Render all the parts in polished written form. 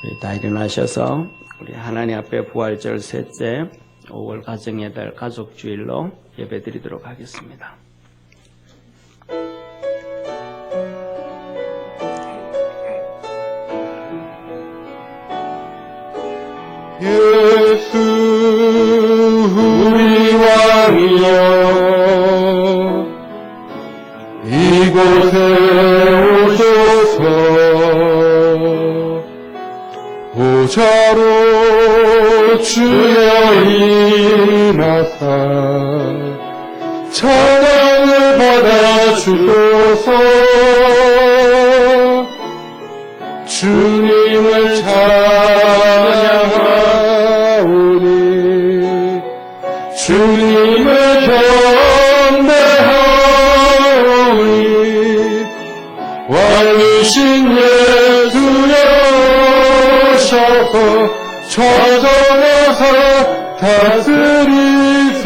우리 다 일어나셔서 우리 하나님 앞에 부활절 셋째 5월 가정의 달 가족주일로 예배드리도록 하겠습니다. 예수 우리 왕이여 이곳에 오셔서 보좌로 주여 임하사 찬양을 받아주소서. 주님을 찬양하오니 주님을 경배하오니 왕이신 예수여 오셔서 좌정하사 다스리소서.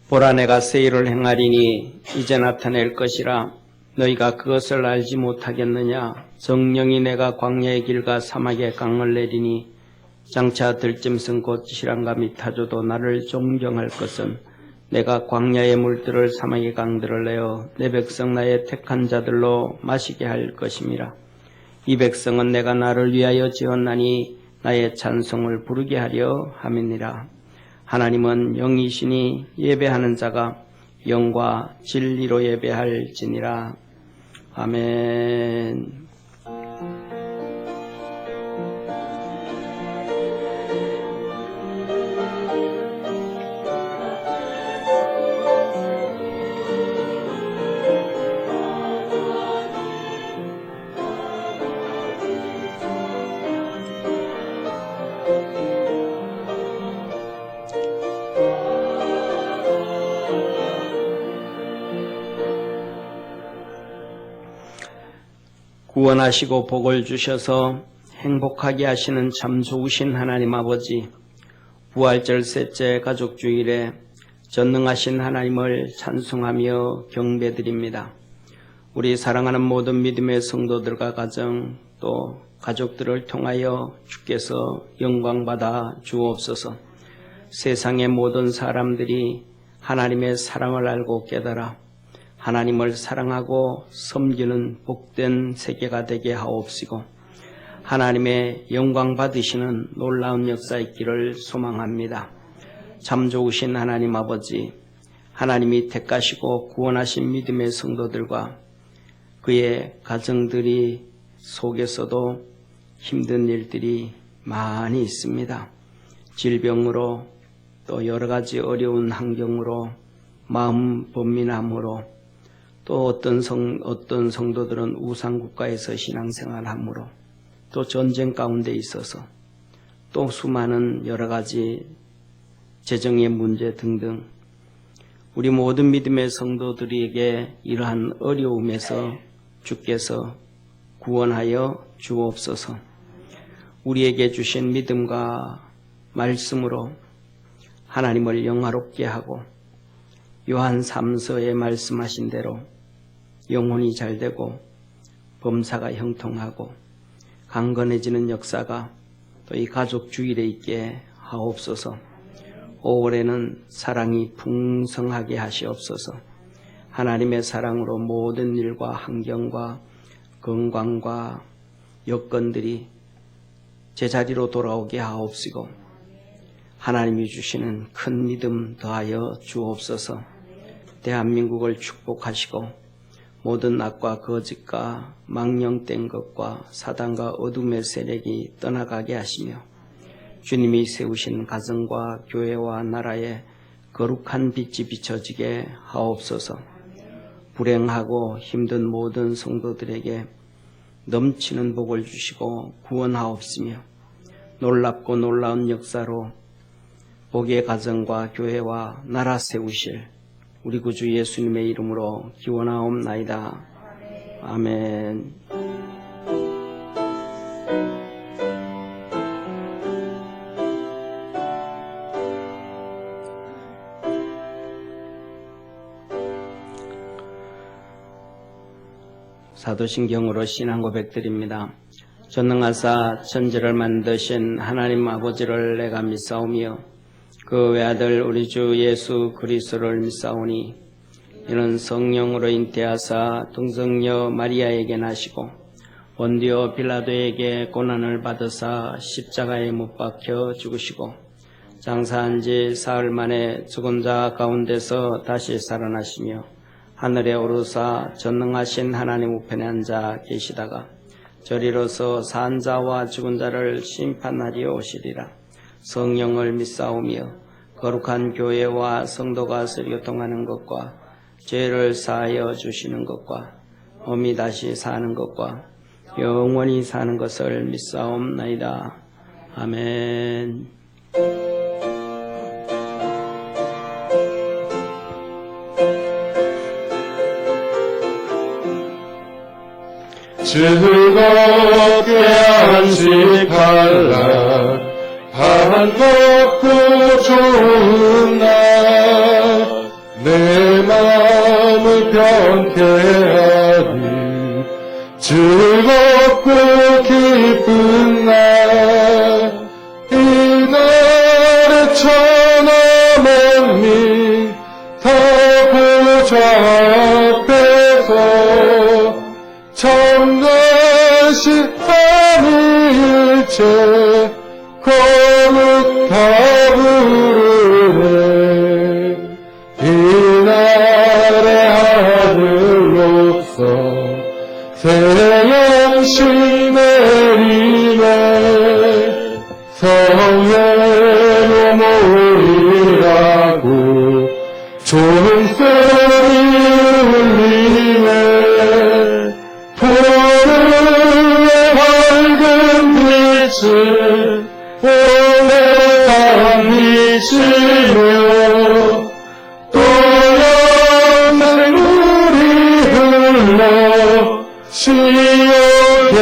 보라 내가 새 일을 행하리니 이제 나타낼 것이라 너희가 그것을 알지 못하겠느냐. 정령이 내가 광야의 길과 사막의 강을 내리니 장차 들짐승 곧 실랑과 미타조도 나를 존경할 것은 내가 광야의 물들을 사막의 강들을 내어 내 백성 나의 택한 자들로 마시게 할 것임이라. 이 백성은 내가 나를 위하여 지었나니 나의 찬송을 부르게 하려 함이니라. 하나님은 영이시니 예배하는 자가 영과 진리로 예배할지니라. 아멘. 구원하시고 복을 주셔서 행복하게 하시는 참 좋으신 하나님 아버지, 부활절 셋째 가족주일에 전능하신 하나님을 찬송하며 경배드립니다. 우리 사랑하는 모든 믿음의 성도들과 가정 또 가족들을 통하여 주께서 영광받아 주옵소서. 세상의 모든 사람들이 하나님의 사랑을 알고 깨달아 하나님을 사랑하고 섬기는 복된 세계가 되게 하옵시고 하나님의 영광 받으시는 놀라운 역사 있기를 소망합니다. 참 좋으신 하나님 아버지, 하나님이 택하시고 구원하신 믿음의 성도들과 그의 가정들이 속에서도 힘든 일들이 많이 있습니다. 질병으로 또 여러 가지 어려운 환경으로 마음 번민함으로 또 어떤 성도들은 우상국가에서 신앙생활함으로 또 전쟁 가운데 있어서 또 수많은 여러 가지 재정의 문제 등등 우리 모든 믿음의 성도들에게 이러한 어려움에서 주께서 구원하여 주옵소서. 우리에게 주신 믿음과 말씀으로 하나님을 영화롭게 하고 요한 3서에 말씀하신 대로 영혼이 잘되고 범사가 형통하고 강건해지는 역사가 또 이 가족 주일에 있게 하옵소서. 5월에는 사랑이 풍성하게 하시옵소서. 하나님의 사랑으로 모든 일과 환경과 건강과 여건들이 제자리로 돌아오게 하옵시고 하나님이 주시는 큰 믿음 더하여 주옵소서. 대한민국을 축복하시고 모든 악과 거짓과 망령된 것과 사단과 어둠의 세력이 떠나가게 하시며 주님이 세우신 가정과 교회와 나라에 거룩한 빛이 비춰지게 하옵소서. 불행하고 힘든 모든 성도들에게 넘치는 복을 주시고 구원하옵시며 놀랍고 놀라운 역사로 복의 가정과 교회와 나라 세우실 우리 구주 예수님의 이름으로 기원하옵나이다. 아멘. 사도신경으로 신앙 고백드립니다. 전능하사 천지를 만드신 하나님 아버지를 내가 믿사오며 그 외아들 우리 주 예수 그리스도를 믿사오니 이는 성령으로 잉태하사 동성녀 마리아에게 나시고 본디오 빌라도에게 고난을 받으사 십자가에 못 박혀 죽으시고 장사한 지 사흘 만에 죽은 자 가운데서 다시 살아나시며 하늘에 오르사 전능하신 하나님 우편에 앉아 계시다가 저리로서 산 자와 죽은 자를 심판하리어 오시리라. 성령을 믿사오며 거룩한 교회와 성도가 서로 교통하는 것과 죄를 사하여 주시는 것과 몸이 다시 사는 것과 영원히 사는 것을 믿사옵나이다. 아멘. 즐겁게 안식할 날, 밥 먹고 좋은 날, 내 마음을 편케 하니 즐겁고 기쁜 날, 이날의 천하 만민 다 보좌 앞에서 참되신 삼위일체 거룩하 부르네. 이날의 아들로서 새 영신 내리네. 성회로 모이라고 좋은 소리 울리네. 푸르의 밝은 빛을 오래 담으시며 또 영생물이 흘러 시원케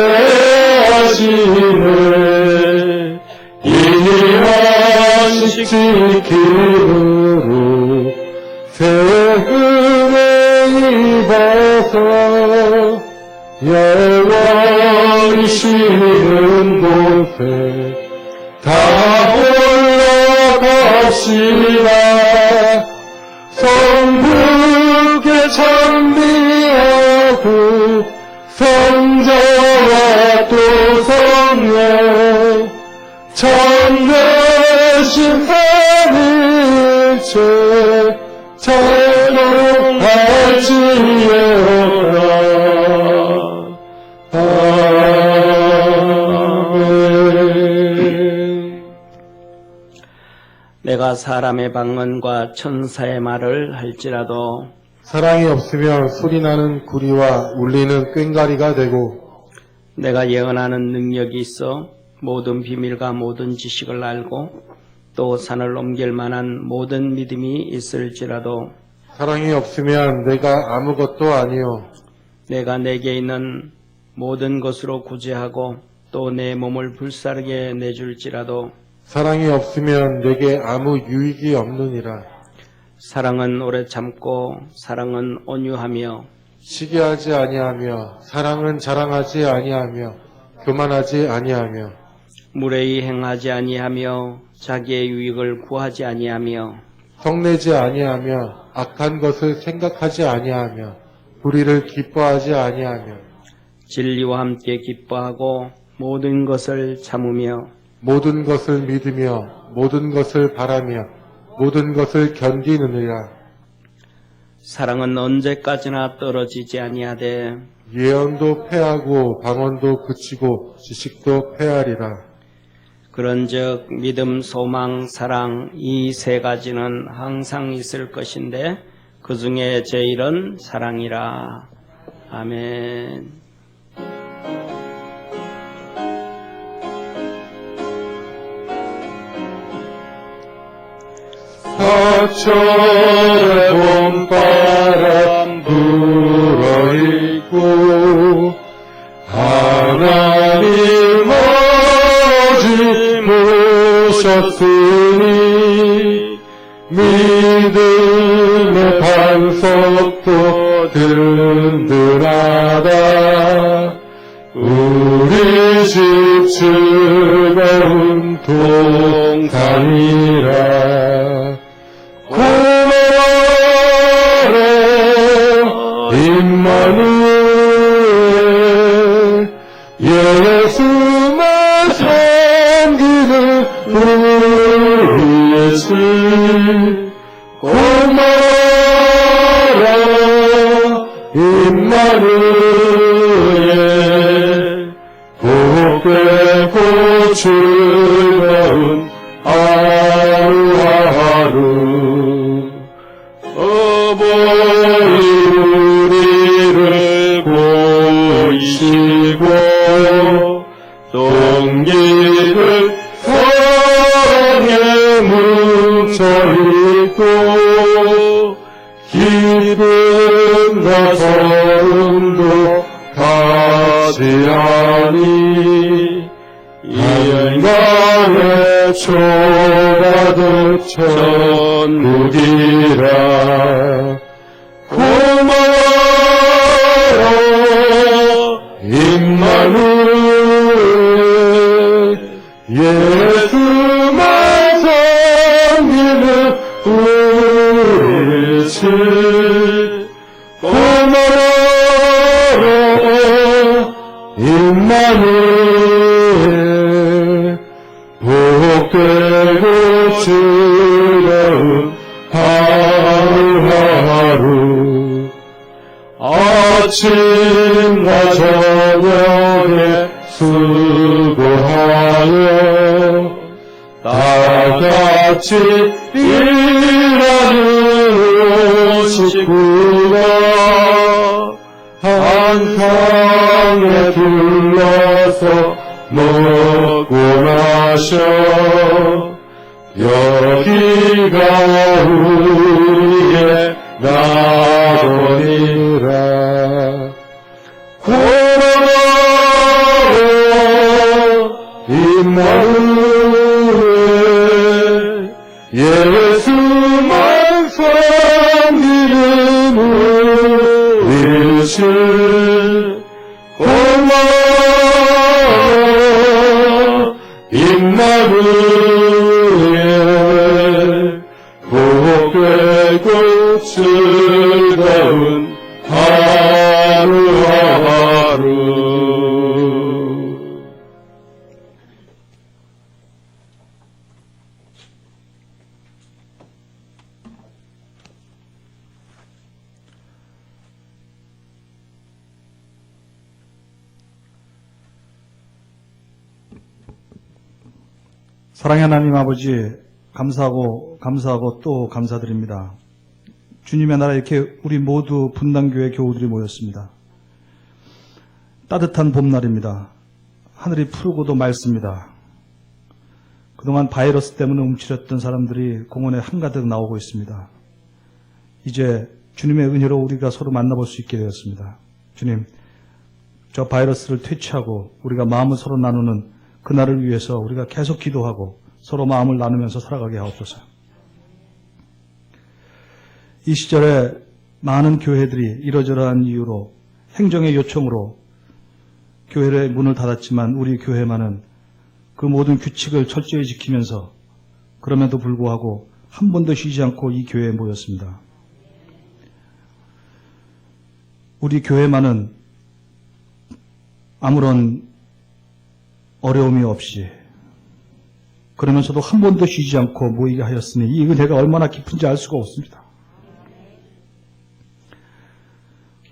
하시네. 이 안식 지킴으로 새 은혜 입어서 영원히 쉬는 곳에 다 올라갑시다. 성부께 찬미하고 성자와 또 성령 참되신 삼위일체 찬송할지어다. 내가 사람의 방언과 천사의 말을 할지라도 사랑이 없으면 소리나는 구리와 울리는 꽹과리가 되고 내가 예언하는 능력이 있어 모든 비밀과 모든 지식을 알고 또 산을 옮길 만한 모든 믿음이 있을지라도 사랑이 없으면 내가 아무것도 아니요 내가 내게 있는 모든 것으로 구제하고 또 내 몸을 불사르게 내줄지라도 사랑이 없으면 내게 아무 유익이 없느니라. 사랑은 오래 참고 사랑은 온유하며 시기하지 아니하며 사랑은 자랑하지 아니하며 교만하지 아니하며 무례히 행하지 아니하며 자기의 유익을 구하지 아니하며 성내지 아니하며 악한 것을 생각하지 아니하며 불의를 기뻐하지 아니하며 진리와 함께 기뻐하고 모든 것을 참으며 모든 것을 믿으며 모든 것을 바라며 모든 것을 견디느니라. 사랑은 언제까지나 떨어지지 아니하되 예언도 패하고 방언도 그치고 지식도 패하리라. 그런즉 믿음, 소망, 사랑 이 세 가지는 항상 있을 것인데 그 중에 제일은 사랑이라. 아멘. 사철의 봄바람 불어있고 하나님 어디 모셨으니 믿음의 반석도 든든하다. 우리 집 즐거운 동산이라. 고마워라 임마누엘, 예수만 섬기는 우리 주. 고마워라 임마누엘, 복되고 즐거운 하루하루. 어버이 우리를 보이시고 동기를 사랑에 묻혀있고 기쁨과 서름도 다시하니 인간의 초가도 천국이라. 고마워라 임마누엘, 예수만 섬기는 우리 주. 고마워라 임마누엘, 복되고 즐거운 하루하루. 아침과 저녁에 수고하여 다같이 일하는 식구가 한 상에 둘러서 먹고 마셔. 여기가 우리의 낙원이라. 고마워라 임마누엘, 예수만 섬기는 우리 주. 고마워라 임마누엘, 복되고 즐거운 하루하루. 사랑의 하나님 아버지, 감사하고 또 감사드립니다. 주님의 나라 이렇게 우리 모두 분당교회 교우들이 모였습니다. 따뜻한 봄날입니다. 하늘이 푸르고도 맑습니다. 그동안 바이러스 때문에 움츠렸던 사람들이 공원에 한가득 나오고 있습니다. 이제 주님의 은혜로 우리가 서로 만나볼 수 있게 되었습니다. 주님, 저 바이러스를 퇴치하고 우리가 마음을 서로 나누는 그날을 위해서 우리가 계속 기도하고 서로 마음을 나누면서 살아가게 하옵소서. 이 시절에 많은 교회들이 이러저러한 이유로 행정의 요청으로 교회의 문을 닫았지만 우리 교회만은 그 모든 규칙을 철저히 지키면서 그럼에도 불구하고 한 번도 쉬지 않고 이 교회에 모였습니다. 우리 교회만은 아무런 어려움이 없이 그러면서도 한 번도 쉬지 않고 모이게 하였으니 이 은혜가 얼마나 깊은지 알 수가 없습니다.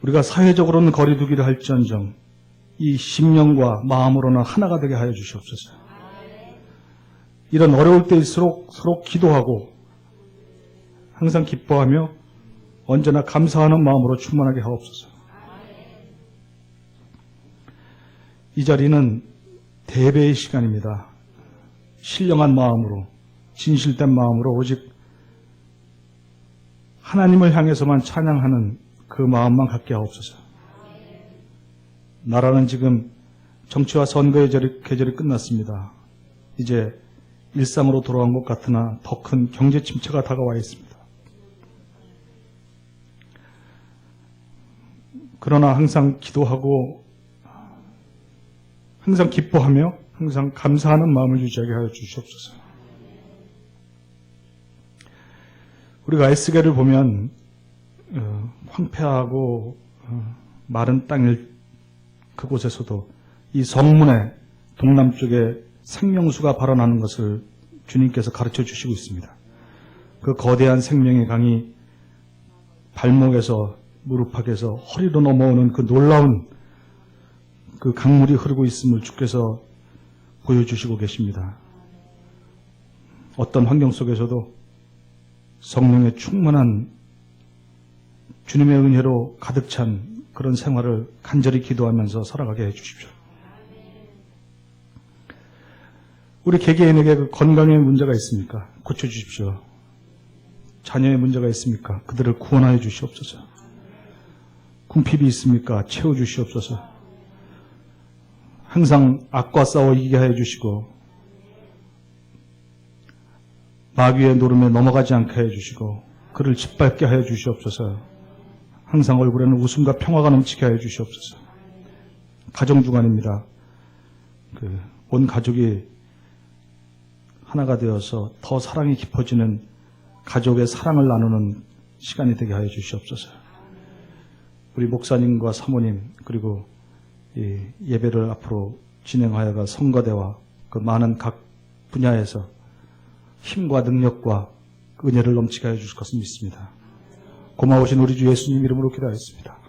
우리가 사회적으로는 거리두기를 할지언정 이 심령과 마음으로는 하나가 되게 하여 주시옵소서. 이런 어려울 때일수록 서로 기도하고 항상 기뻐하며 언제나 감사하는 마음으로 충만하게 하옵소서. 이 자리는 대배의 시간입니다. 신령한 마음으로, 진실된 마음으로 오직 하나님을 향해서만 찬양하는 그 마음만 갖게 하옵소서. 나라는 지금 정치와 선거의 계절이 끝났습니다. 이제 일상으로 돌아온 것 같으나 더 큰 경제 침체가 다가와 있습니다. 그러나 항상 기도하고 항상 기뻐하며 항상 감사하는 마음을 유지하게 하여 주시옵소서. 우리가 에스겔을 보면 황폐하고 마른 땅일 그곳에서도 이 성문의 동남쪽에 생명수가 발원하는 것을 주님께서 가르쳐 주시고 있습니다. 그 거대한 생명의 강이 발목에서 무릎팍에서 허리로 넘어오는 그 놀라운 그 강물이 흐르고 있음을 주께서 보여주시고 계십니다. 어떤 환경 속에서도 성령의 충만한 주님의 은혜로 가득 찬 그런 생활을 간절히 기도하면서 살아가게 해주십시오. 우리 개개인에게 그 건강에 문제가 있습니까? 고쳐주십시오. 자녀의 문제가 있습니까? 그들을 구원하여 주시옵소서. 궁핍이 있습니까? 채워주시옵소서. 항상 악과 싸워 이기게 하여 주시고 마귀의 노름에 넘어가지 않게 해 주시고 그를 짓밟게 하여 주시옵소서. 항상 얼굴에는 웃음과 평화가 넘치게 하여 주시옵소서. 가정주간입니다. 온 가족이 하나가 되어서 더 사랑이 깊어지는 가족의 사랑을 나누는 시간이 되게 하여 주시옵소서. 우리 목사님과 사모님 그리고 이 예배를 앞으로 진행하여가 성가대와 그 많은 각 분야에서 힘과 능력과 은혜를 넘치게 하여 주실 것을 믿습니다. 고마우신 우리 주 예수님 이름으로 기도하였습니다.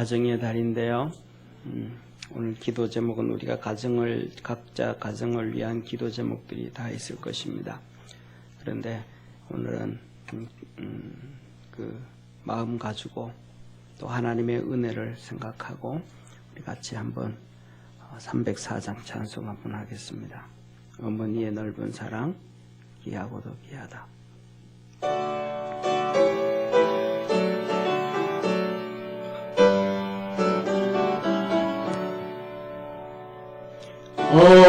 가정의 달인데요. 오늘 기도 제목은 우리가 각자 가정을 위한 기도 제목들이 다 있을 것입니다. 그런데 오늘은 그 마음 가지고 또 하나님의 은혜를 생각하고 우리 같이 한번 304장 찬송 한번 하겠습니다. 어머니의 넓은 사랑 귀하고도 귀하다.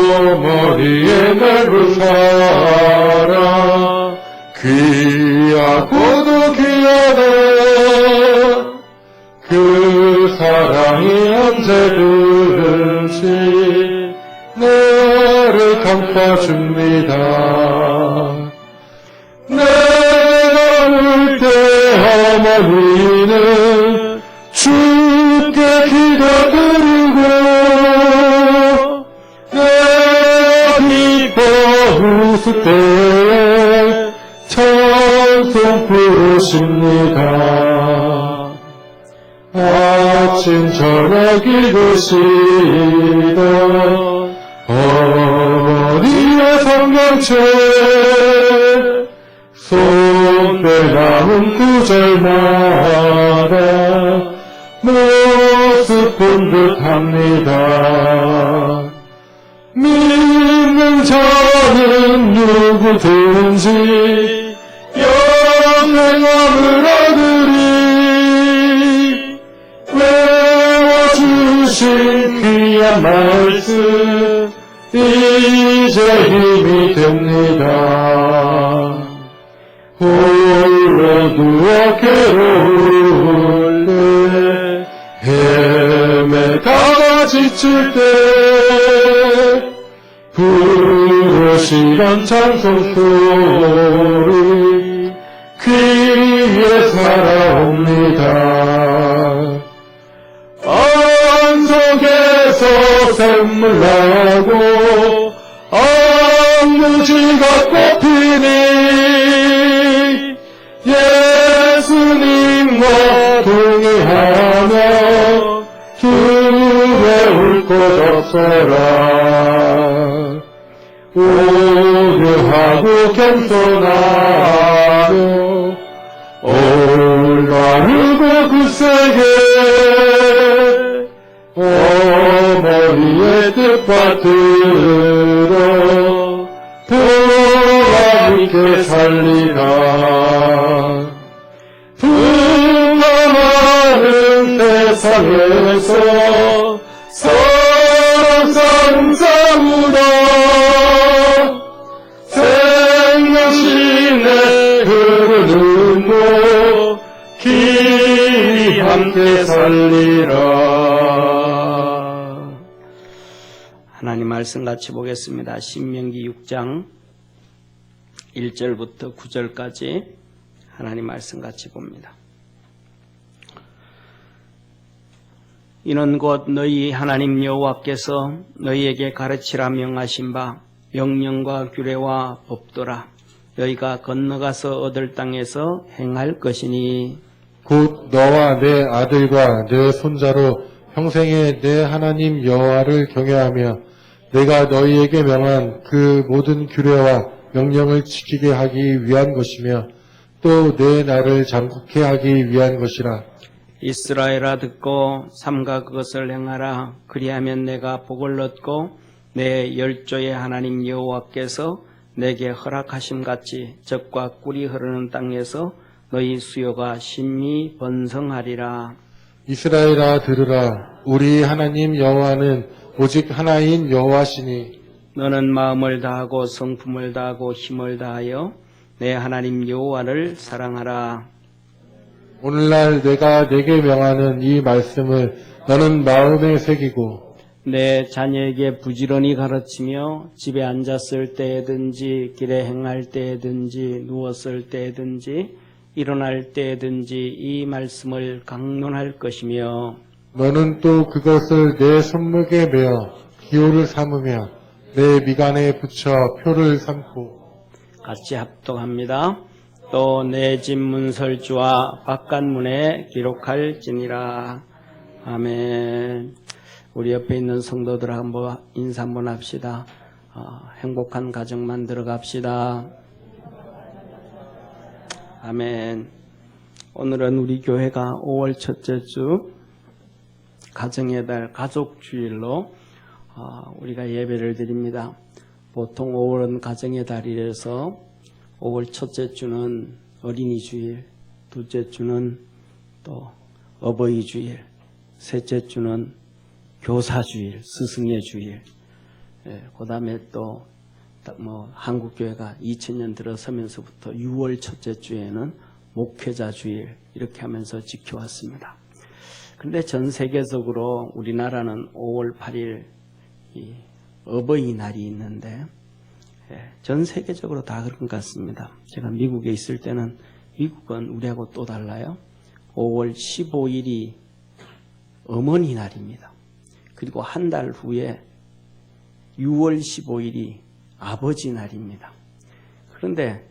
어머니의 넓은 사랑 귀하고도 귀하다. 그 사랑이 언제든지 나를 감싸줍니다. 내가 울 때 어머니는 주께 기도드리고 기뻐 웃을 때에 찬송 부르십니다. 아침 저녁 읽으시던 어머니의 성경책 손에 남은 구절마다 모습 본 듯합니다. 믿는 자는 누구든지 영생함을 얻으리. 외워주신 귀한 말씀 이제 힘이 됩니다. 홀로 누워 괴로울 때 헤매다가 지칠 때 부르시던 찬송 소리 귀에 살아옵니다. 안속에서 샘물 나고 안무지가 꽃피니 예수님과 동행하며 두려울 것 없어라. 오묘하고 겸손하고 올바르고 굳세게 어머니의 뜻 받들어 보람 있게 살리라. 풍성하는 세상에서 사랑 싸우다 생명신의 흐르는 물 길이 함께 살리라. 하나님 말씀 같이 보겠습니다. 신명기 6장 1절부터 9절까지 하나님 말씀 같이 봅니다. 이는 곧 너희 하나님 여호와께서 너희에게 가르치라 명하신 바 명령과 규례와 법도라. 너희가 건너가서 얻을 땅에서 행할 것이니 곧 너와 내 아들과 내 손자로 평생에 내 하나님 여호와를 경외하며 내가 너희에게 명한 그 모든 규례와 명령을 지키게 하기 위한 것이며 또 내 나를 장국케 하기 위한 것이라. 이스라엘아 듣고 삼가 그것을 행하라. 그리하면 내가 복을 얻고 내 열조의 하나님 여호와께서 내게 허락하심 같이 젖과 꿀이 흐르는 땅에서 너희 수요가 심히 번성하리라. 이스라엘아 들으라. 우리 하나님 여호와는 오직 하나인 여호와시니 너는 마음을 다하고 성품을 다하고 힘을 다하여 내 하나님 여호와를 사랑하라. 오늘날 내가 내게 명하는 이 말씀을 너는 마음에 새기고 내 자녀에게 부지런히 가르치며 집에 앉았을 때든지 길에 행할 때든지 누웠을 때든지 일어날 때든지 이 말씀을 강론할 것이며 너는 또 그것을 내 손목에 매어 기호를 삼으며 내 미간에 붙여 표를 삼고 같이 합독합니다. 또 내 집 문설주와 바깥문에 기록할지니라. 아멘. 우리 옆에 있는 성도들 한번 인사 한번 합시다. 행복한 가정 만들어 갑시다. 아멘. 오늘은 우리 교회가 5월 첫째 주 가정의 달 가족주일로 우리가 예배를 드립니다. 보통 5월은 가정의 달이라서 5월 첫째 주는 어린이 주일, 둘째 주는 또 어버이 주일, 셋째 주는 교사 주일, 스승의 주일, 그 다음에 또 한국 교회가 2000년 들어서면서부터 6월 첫째 주에는 목회자 주일 이렇게 하면서 지켜왔습니다. 그런데 전 세계적으로 우리나라는 5월 8일 이 어버이날이 있는데 전 세계적으로 다 그런 것 같습니다. 제가 미국에 있을 때는 미국은 우리하고 또 달라요. 5월 15일이 어머니 날입니다. 그리고 한 달 후에 6월 15일이 아버지 날입니다. 그런데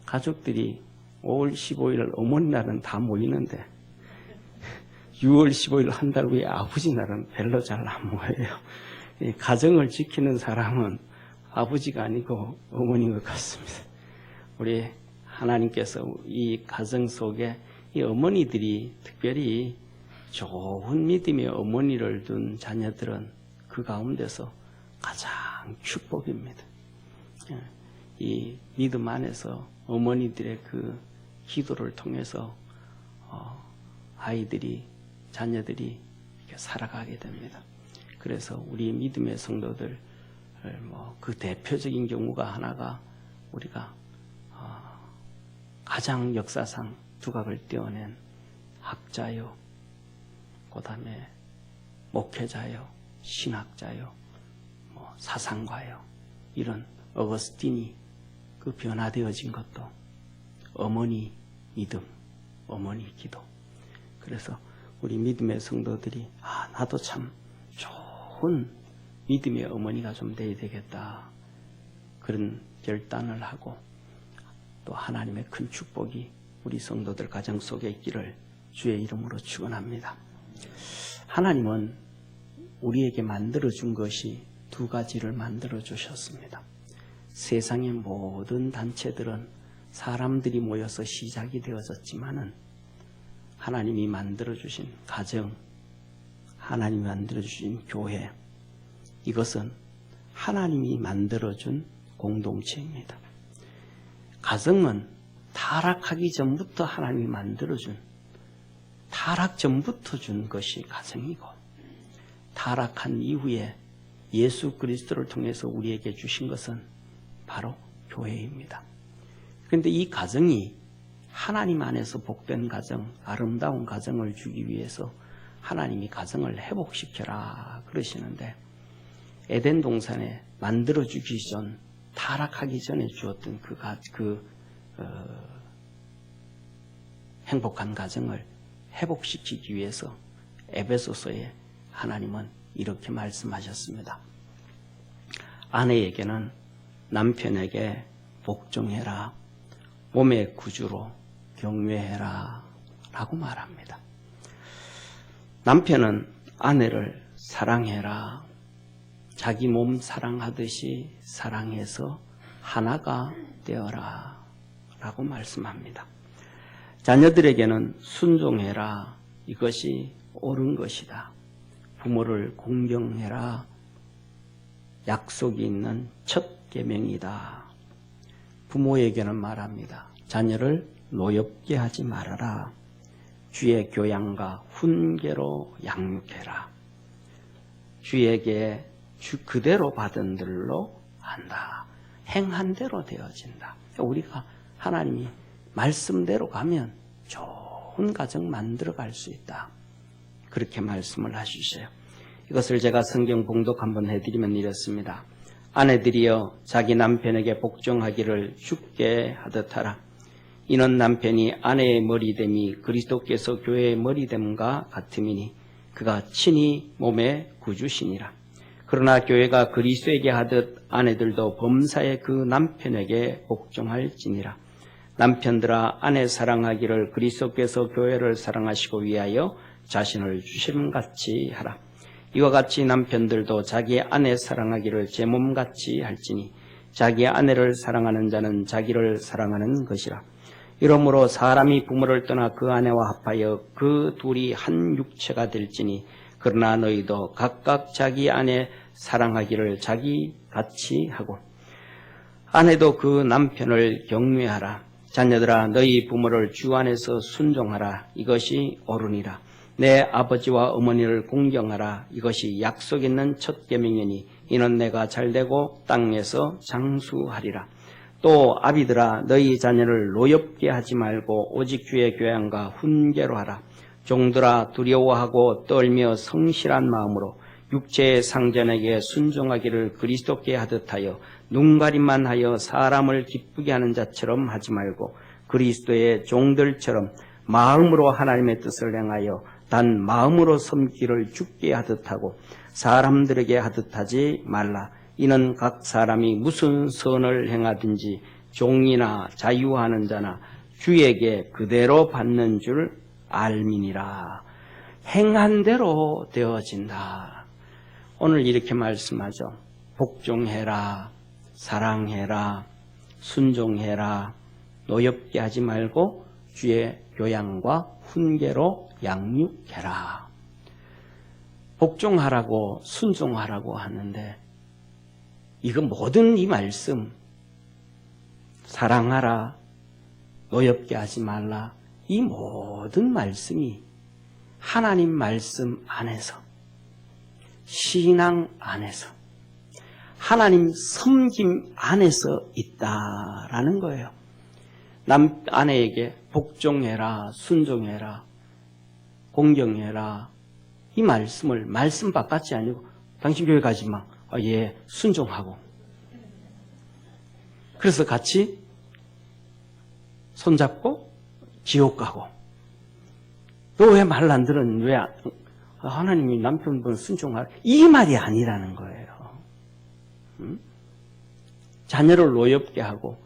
가족들이 5월 15일 어머니 날은 다 모이는데 6월 15일 한 달 후에 아버지 날은 별로 잘 안 모여요. 가정을 지키는 사람은 아버지가 아니고 어머니인 것 같습니다. 우리 하나님께서 이 가정 속에 이 어머니들이 특별히 좋은 믿음의 어머니를 둔 자녀들은 그 가운데서 가장 축복입니다. 이 믿음 안에서 어머니들의 그 기도를 통해서 아이들이, 자녀들이 이렇게 살아가게 됩니다. 그래서 우리 믿음의 성도들, 그 대표적인 경우가 하나가 우리가 가장 역사상 두각을 떼어낸 학자요, 그 다음에 목회자요, 신학자요, 사상가요, 이런 어거스틴이 그 변화되어진 것도 어머니 믿음, 어머니 기도. 그래서 우리 믿음의 성도들이 나도 참 좋은 믿음의 어머니가 좀 돼야 되겠다. 그런 결단을 하고 또 하나님의 큰 축복이 우리 성도들 가정 속에 있기를 주의 이름으로 축원합니다. 하나님은 우리에게 만들어준 것이 두 가지를 만들어주셨습니다. 세상의 모든 단체들은 사람들이 모여서 시작이 되어졌지만은 하나님이 만들어주신 가정, 하나님이 만들어주신 교회, 이것은 하나님이 만들어준 공동체입니다. 가정은 타락하기 전부터 하나님이 만들어준, 타락 전부터 준 것이 가정이고, 타락한 이후에 예수 그리스도를 통해서 우리에게 주신 것은 바로 교회입니다. 그런데 이 가정이 하나님 안에서 복된 가정, 아름다운 가정을 주기 위해서 하나님이 가정을 회복시켜라 그러시는데, 에덴 동산에 만들어주기 전, 타락하기 전에 주었던 행복한 가정을 회복시키기 위해서 에베소서에 하나님은 이렇게 말씀하셨습니다. 아내에게는 남편에게 복종해라, 몸의 구주로 경외해라 라고 말합니다. 남편은 아내를 사랑해라, 자기 몸 사랑하듯이 사랑해서 하나가 되어라 라고 말씀합니다. 자녀들에게는 순종해라, 이것이 옳은 것이다. 부모를 공경해라, 약속이 있는 첫 계명이다. 부모에게는 말합니다. 자녀를 노엽게 하지 말아라. 주의 교양과 훈계로 양육해라. 주에게 주 그대로 받은 들로 한다. 행한 대로 되어진다. 우리가 하나님이 말씀대로 가면 좋은 가정 만들어갈 수 있다. 그렇게 말씀을 하시세요. 이것을 제가 성경 봉독 한번 해드리면 이렇습니다. 아내들이여 자기 남편에게 복종하기를 주께 하듯 하라. 이는 남편이 아내의 머리됨이 그리스도께서 교회의 머리됨과 같음이니 그가 친히 몸의 구주시니라. 그러나 교회가 그리스도에게 하듯 아내들도 범사에 그 남편에게 복종할지니라. 남편들아 아내 사랑하기를 그리스도께서 교회를 사랑하시고 위하여 자신을 주심같이 하라. 이와 같이 남편들도 자기 아내 사랑하기를 제 몸같이 할지니 자기 아내를 사랑하는 자는 자기를 사랑하는 것이라. 이러므로 사람이 부모를 떠나 그 아내와 합하여 그 둘이 한 육체가 될지니 그러나 너희도 각각 자기 아내 사랑하기를 자기 같이 하고 아내도 그 남편을 경외하라. 자녀들아 너희 부모를 주 안에서 순종하라. 이것이 옳으니라. 내 아버지와 어머니를 공경하라. 이것이 약속 있는 첫 계명이니 이는 내가 잘되고 땅에서 장수하리라. 또 아비들아 너희 자녀를 노엽게 하지 말고 오직 주의 교양과 훈계로 하라. 종들아 두려워하고 떨며 성실한 마음으로 육체의 상전에게 순종하기를 그리스도께 하듯 하여 눈가림만 하여 사람을 기쁘게 하는 자처럼 하지 말고 그리스도의 종들처럼 마음으로 하나님의 뜻을 행하여 단 마음으로 섬기를 주께 하듯 하고 사람들에게 하듯 하지 말라. 이는 각 사람이 무슨 선을 행하든지 종이나 자유하는 자나 주에게 그대로 받는 줄 알미니라. 행한 대로 되어진다. 오늘 이렇게 말씀하죠. 복종해라, 사랑해라, 순종해라, 노엽게 하지 말고 주의 교양과 훈계로 양육해라. 복종하라고 순종하라고 하는데 이거 모든 이 말씀 사랑하라, 노엽게 하지 말라 이 모든 말씀이 하나님 말씀 안에서 신앙 안에서 하나님 섬김 안에서 있다라는 거예요. 아내에게 복종해라, 순종해라, 공경해라 이 말씀을 말씀 바깥이 아니고 당신 교회 가지 마. 예, 순종하고. 그래서 같이 손잡고 지옥 가고. 너 왜 말 안 들었니? 왜 하나님이 남편분 순종하라. 이 말이 아니라는 거예요. 자녀를 노엽게 하고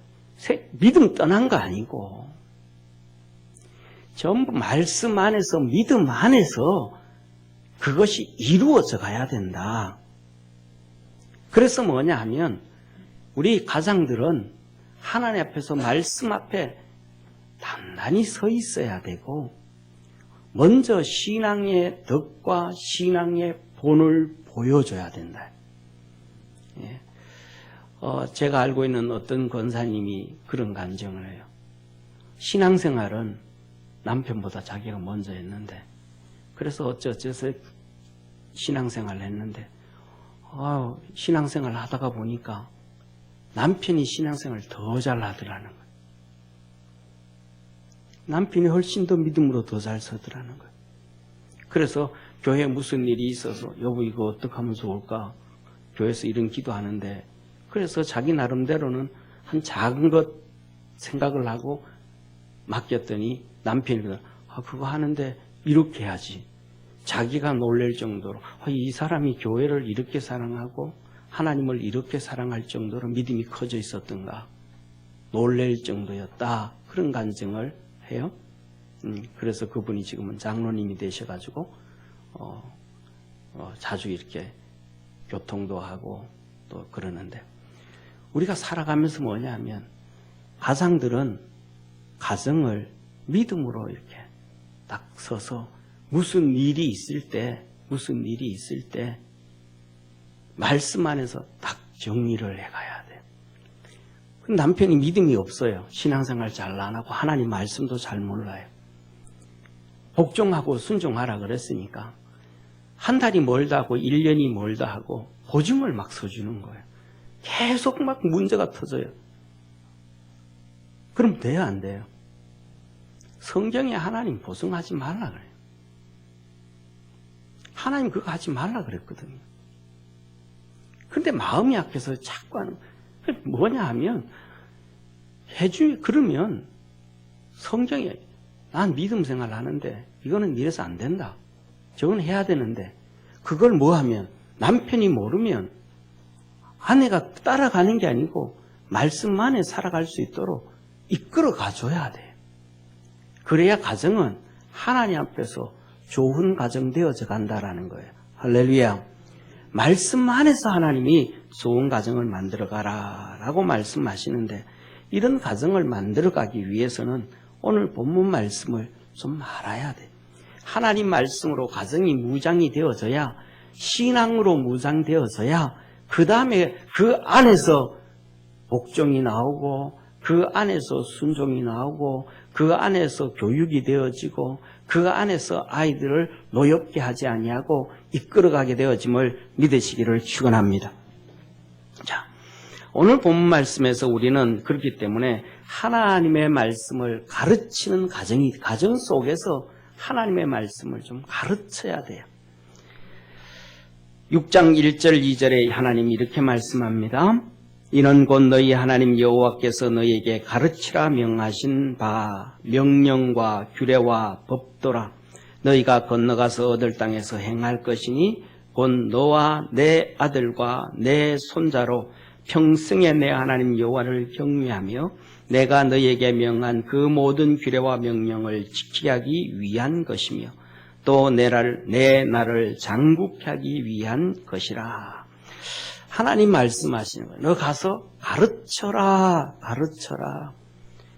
믿음 떠난 거 아니고 전부 말씀 안에서 믿음 안에서 그것이 이루어져 가야 된다. 그래서 뭐냐 하면 우리 가장들은 하나님 앞에서 말씀 앞에 단단히 서 있어야 되고 먼저 신앙의 덕과 신앙의 본을 보여줘야 된다. 예. 제가 알고 있는 어떤 권사님이 그런 간증을 해요. 신앙생활은 남편보다 자기가 먼저 했는데 그래서 어째서 신앙생활을 했는데 신앙생활을 하다가 보니까 남편이 신앙생활을 더 잘하더라는 거예요. 남편이 훨씬 더 믿음으로 더 잘 서더라는 거예요. 그래서 교회에 무슨 일이 있어서 여보 이거 어떻게 하면 좋을까? 교회에서 이런 기도하는데 그래서 자기 나름대로는 한 작은 것 생각을 하고 맡겼더니 남편이 그거 하는데 이렇게 해야지. 자기가 놀랄 정도로 이 사람이 교회를 이렇게 사랑하고 하나님을 이렇게 사랑할 정도로 믿음이 커져 있었던가 놀랄 정도였다. 그런 간증을 해요. 그래서 그분이 지금은 장로님이 되셔가지고 자주 이렇게 교통도 하고 또 그러는데 우리가 살아가면서 뭐냐 하면 가장들은 가정을 믿음으로 이렇게 딱 서서 무슨 일이 있을 때 말씀 안에서 딱 정리를 해가야 돼. 남편이 믿음이 없어요. 신앙생활 잘 안 하고 하나님 말씀도 잘 몰라요. 복종하고 순종하라 그랬으니까 한 달이 멀다 하고 1년이 멀다 하고 보증을 막 서주는 거예요. 계속 막 문제가 터져요. 그럼 돼요, 안 돼요? 성경에 하나님 보증하지 말라 그래요. 하나님 그거 하지 말라 그랬거든요. 근데 마음이 약해서 자꾸 하는 뭐냐 하면 그러면 성경에 난 믿음 생활 하는데 이거는 이래서 안 된다. 저건 해야 되는데 그걸 뭐 하면 남편이 모르면 아내가 따라가는 게 아니고 말씀만에 살아갈 수 있도록 이끌어 가줘야 돼. 그래야 가정은 하나님 앞에서 좋은 가정 되어져 간다라는 거예요. 할렐루야. 말씀 안에서 하나님이 좋은 가정을 만들어가라 라고 말씀하시는데, 이런 가정을 만들어가기 위해서는 오늘 본문 말씀을 좀 알아야 돼. 하나님 말씀으로 가정이 무장이 되어져야, 신앙으로 무장되어져야 그 다음에 그 안에서 복종이 나오고, 그 안에서 순종이 나오고, 그 안에서 교육이 되어지고, 그 안에서 아이들을 노엽게 하지 아니하고 이끌어가게 되어짐을 믿으시기를 축원합니다. 자, 오늘 본문 말씀에서 우리는 그렇기 때문에 하나님의 말씀을 가르치는 가정 속에서 하나님의 말씀을 좀 가르쳐야 돼요. 6장 1절 2절에 하나님이 이렇게 말씀합니다. 이는 곧 너희 하나님 여호와께서 너희에게 가르치라 명하신 바 명령과 규례와 법도라. 너희가 건너가서 얻을 땅에서 행할 것이니 곧 너와 내 아들과 내 손자로 평생에 내 하나님 여호와를 경외하며 내가 너희에게 명한 그 모든 규례와 명령을 지키게 하기 위한 것이며 또 내 나를 장국케 하기 위한 것이라. 하나님 말씀하시는 거예요. 너 가서 가르쳐라.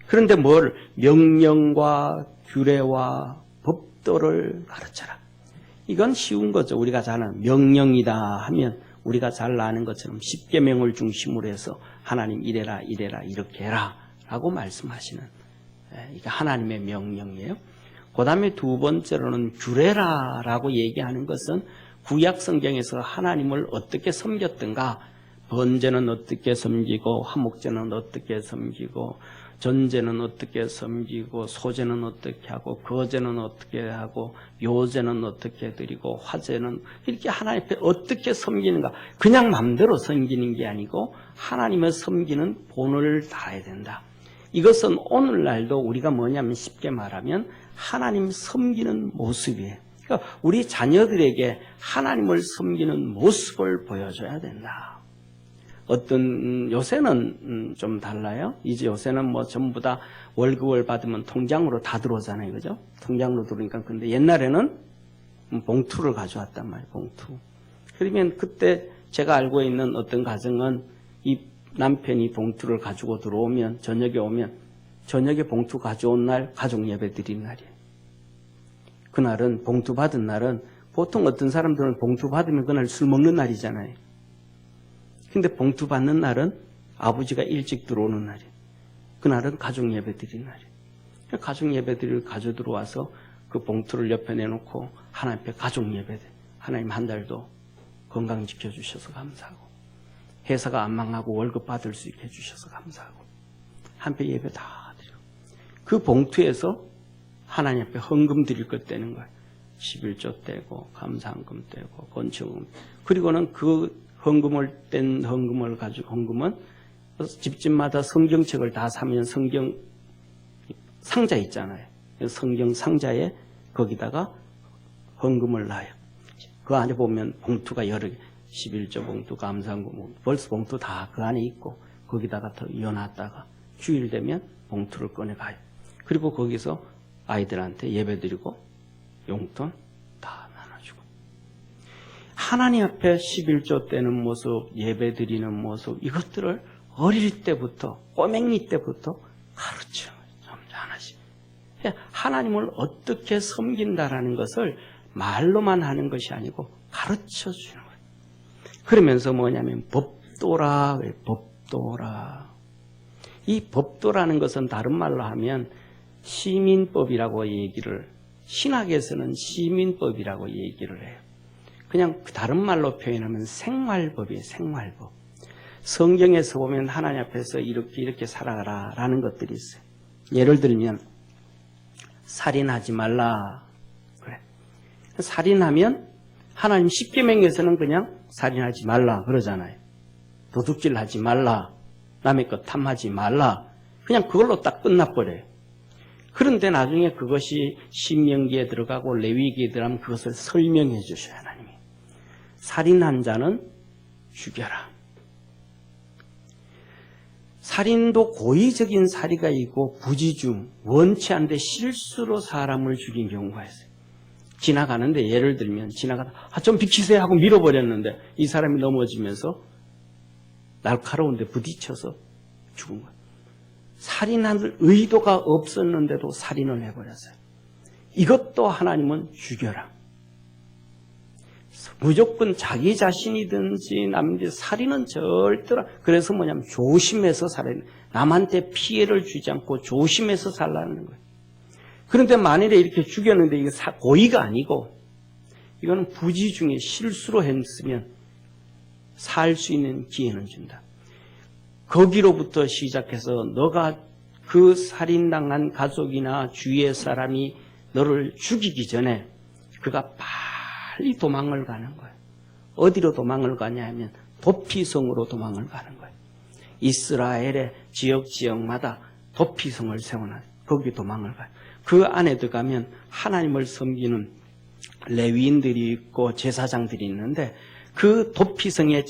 그런데 뭘? 명령과 규례와 법도를 가르쳐라. 이건 쉬운 거죠. 우리가 잘 아는 명령이다 하면 우리가 잘 아는 것처럼 십계명을 중심으로 해서 하나님 이래라 이렇게 해라 라고 말씀하시는, 이게 하나님의 명령이에요. 그 다음에 두 번째로는 규례라라고 얘기하는 것은 구약 성경에서 하나님을 어떻게 섬겼던가, 번제는 어떻게 섬기고, 화목제는 어떻게 섬기고, 전제는 어떻게 섬기고, 소제는 어떻게 하고, 거제는 어떻게 하고, 요제는 어떻게 드리고, 화제는 이렇게 하나님 앞에 어떻게 섬기는가. 그냥 마음대로 섬기는 게 아니고 하나님을 섬기는 본을 다해야 된다. 이것은 오늘날도 우리가 뭐냐면 쉽게 말하면 하나님 섬기는 모습이에요. 그러니까 우리 자녀들에게 하나님을 섬기는 모습을 보여줘야 된다. 요새는 좀 달라요. 이제 요새는 뭐 전부 다 월급을 받으면 통장으로 다 들어오잖아요. 그죠? 통장으로 들어오니까. 근데 옛날에는 봉투를 가져왔단 말이에요. 봉투. 그러면 그때 제가 알고 있는 어떤 가정은 이 남편이 봉투를 가지고 들어오면, 저녁에 오면, 저녁에 봉투 가져온 날 가족 예배 드린 날이에요. 그날은, 봉투 받은 날은, 보통 어떤 사람들은 봉투 받으면 그날 술 먹는 날이잖아요. 근데 봉투 받는 날은 아버지가 일찍 들어오는 날이에요. 그날은 가족 예배 드린 날이에요. 가족 예배 드리러 가져 들어와서 그 봉투를 옆에 내놓고 하나님 앞에 가족 예배, 하나님 한 달도 건강 지켜주셔서 감사하고, 회사가 안 망하고 월급 받을 수 있게 해주셔서 감사하고, 한편 예배 다 드리고, 그 봉투에서 하나님 앞에 헌금 드릴 것 떼는 거예요. 11조 떼고, 감사헌금 떼고, 건축금. 그리고는 그 뗀 헌금을 가지고, 헌금은 집집마다 성경책을 다 사면 성경 상자 있잖아요. 성경 상자에 거기다가 헌금을 놔요. 그 안에 보면 봉투가 여러 개, 11조 봉투, 감사헌금, 벌써 봉투 다 그 안에 있고, 거기다가 더 이어놨다가 주일 되면 봉투를 꺼내가요. 그리고 거기서 아이들한테 예배드리고 용돈 다 나눠주고, 하나님 앞에 11조 떼는 모습, 예배드리는 모습, 이것들을 어릴 때부터, 꼬맹이 때부터 가르쳐 하나씩. 하나님을 어떻게 섬긴다라는 것을 말로만 하는 것이 아니고 가르쳐 주는 거예요. 그러면서 뭐냐면 법도라. 이 법도라는 것은 다른 말로 하면 시민법이라고 얘기를, 신학에서는 시민법이라고 얘기를 해요. 그냥 다른 말로 표현하면 생활법이에요. 생활법. 성경에서 보면 하나님 앞에서 이렇게 살아가라 라는 것들이 있어요. 예를 들면 살인하지 말라. 그래. 살인하면 하나님 십계명에서는 그냥 살인하지 말라 그러잖아요. 도둑질하지 말라. 남의 것 탐하지 말라. 그냥 그걸로 딱 끝나버려요. 그런데 나중에 그것이 신명기에 들어가고 레위기에 들어가면 그것을 설명해 주셔요. 하나님이. 살인한 자는 죽여라. 살인도 고의적인 살이가 있고 부지중, 원치 않는데 실수로 사람을 죽인 경우가 있어요. 지나가는데 예를 들면 지나가다 좀 비키세요 하고 밀어버렸는데 이 사람이 넘어지면서 날카로운데 부딪혀서 죽은 거예요. 살인할 의도가 없었는데도 살인을 해버렸어요. 이것도 하나님은 죽여라. 무조건 자기 자신이든지 남인데 살인은 절대로. 그래서 뭐냐면 조심해서 살아야 돼. 남한테 피해를 주지 않고 조심해서 살라는 거예요. 그런데 만일에 이렇게 죽였는데 이게 고의가 아니고 이거는 부지 중에 실수로 했으면 살 수 있는 기회는 준다. 거기로부터 시작해서 너가 그 살인당한 가족이나 주위의 사람이 너를 죽이기 전에 그가 빨리 도망을 가는 거예요. 어디로 도망을 가냐 하면 도피성으로 도망을 가는 거예요. 이스라엘의 지역마다 도피성을 세워놔요. 거기 도망을 가요. 그 안에 들어가면 하나님을 섬기는 레위인들이 있고 제사장들이 있는데 그 도피성의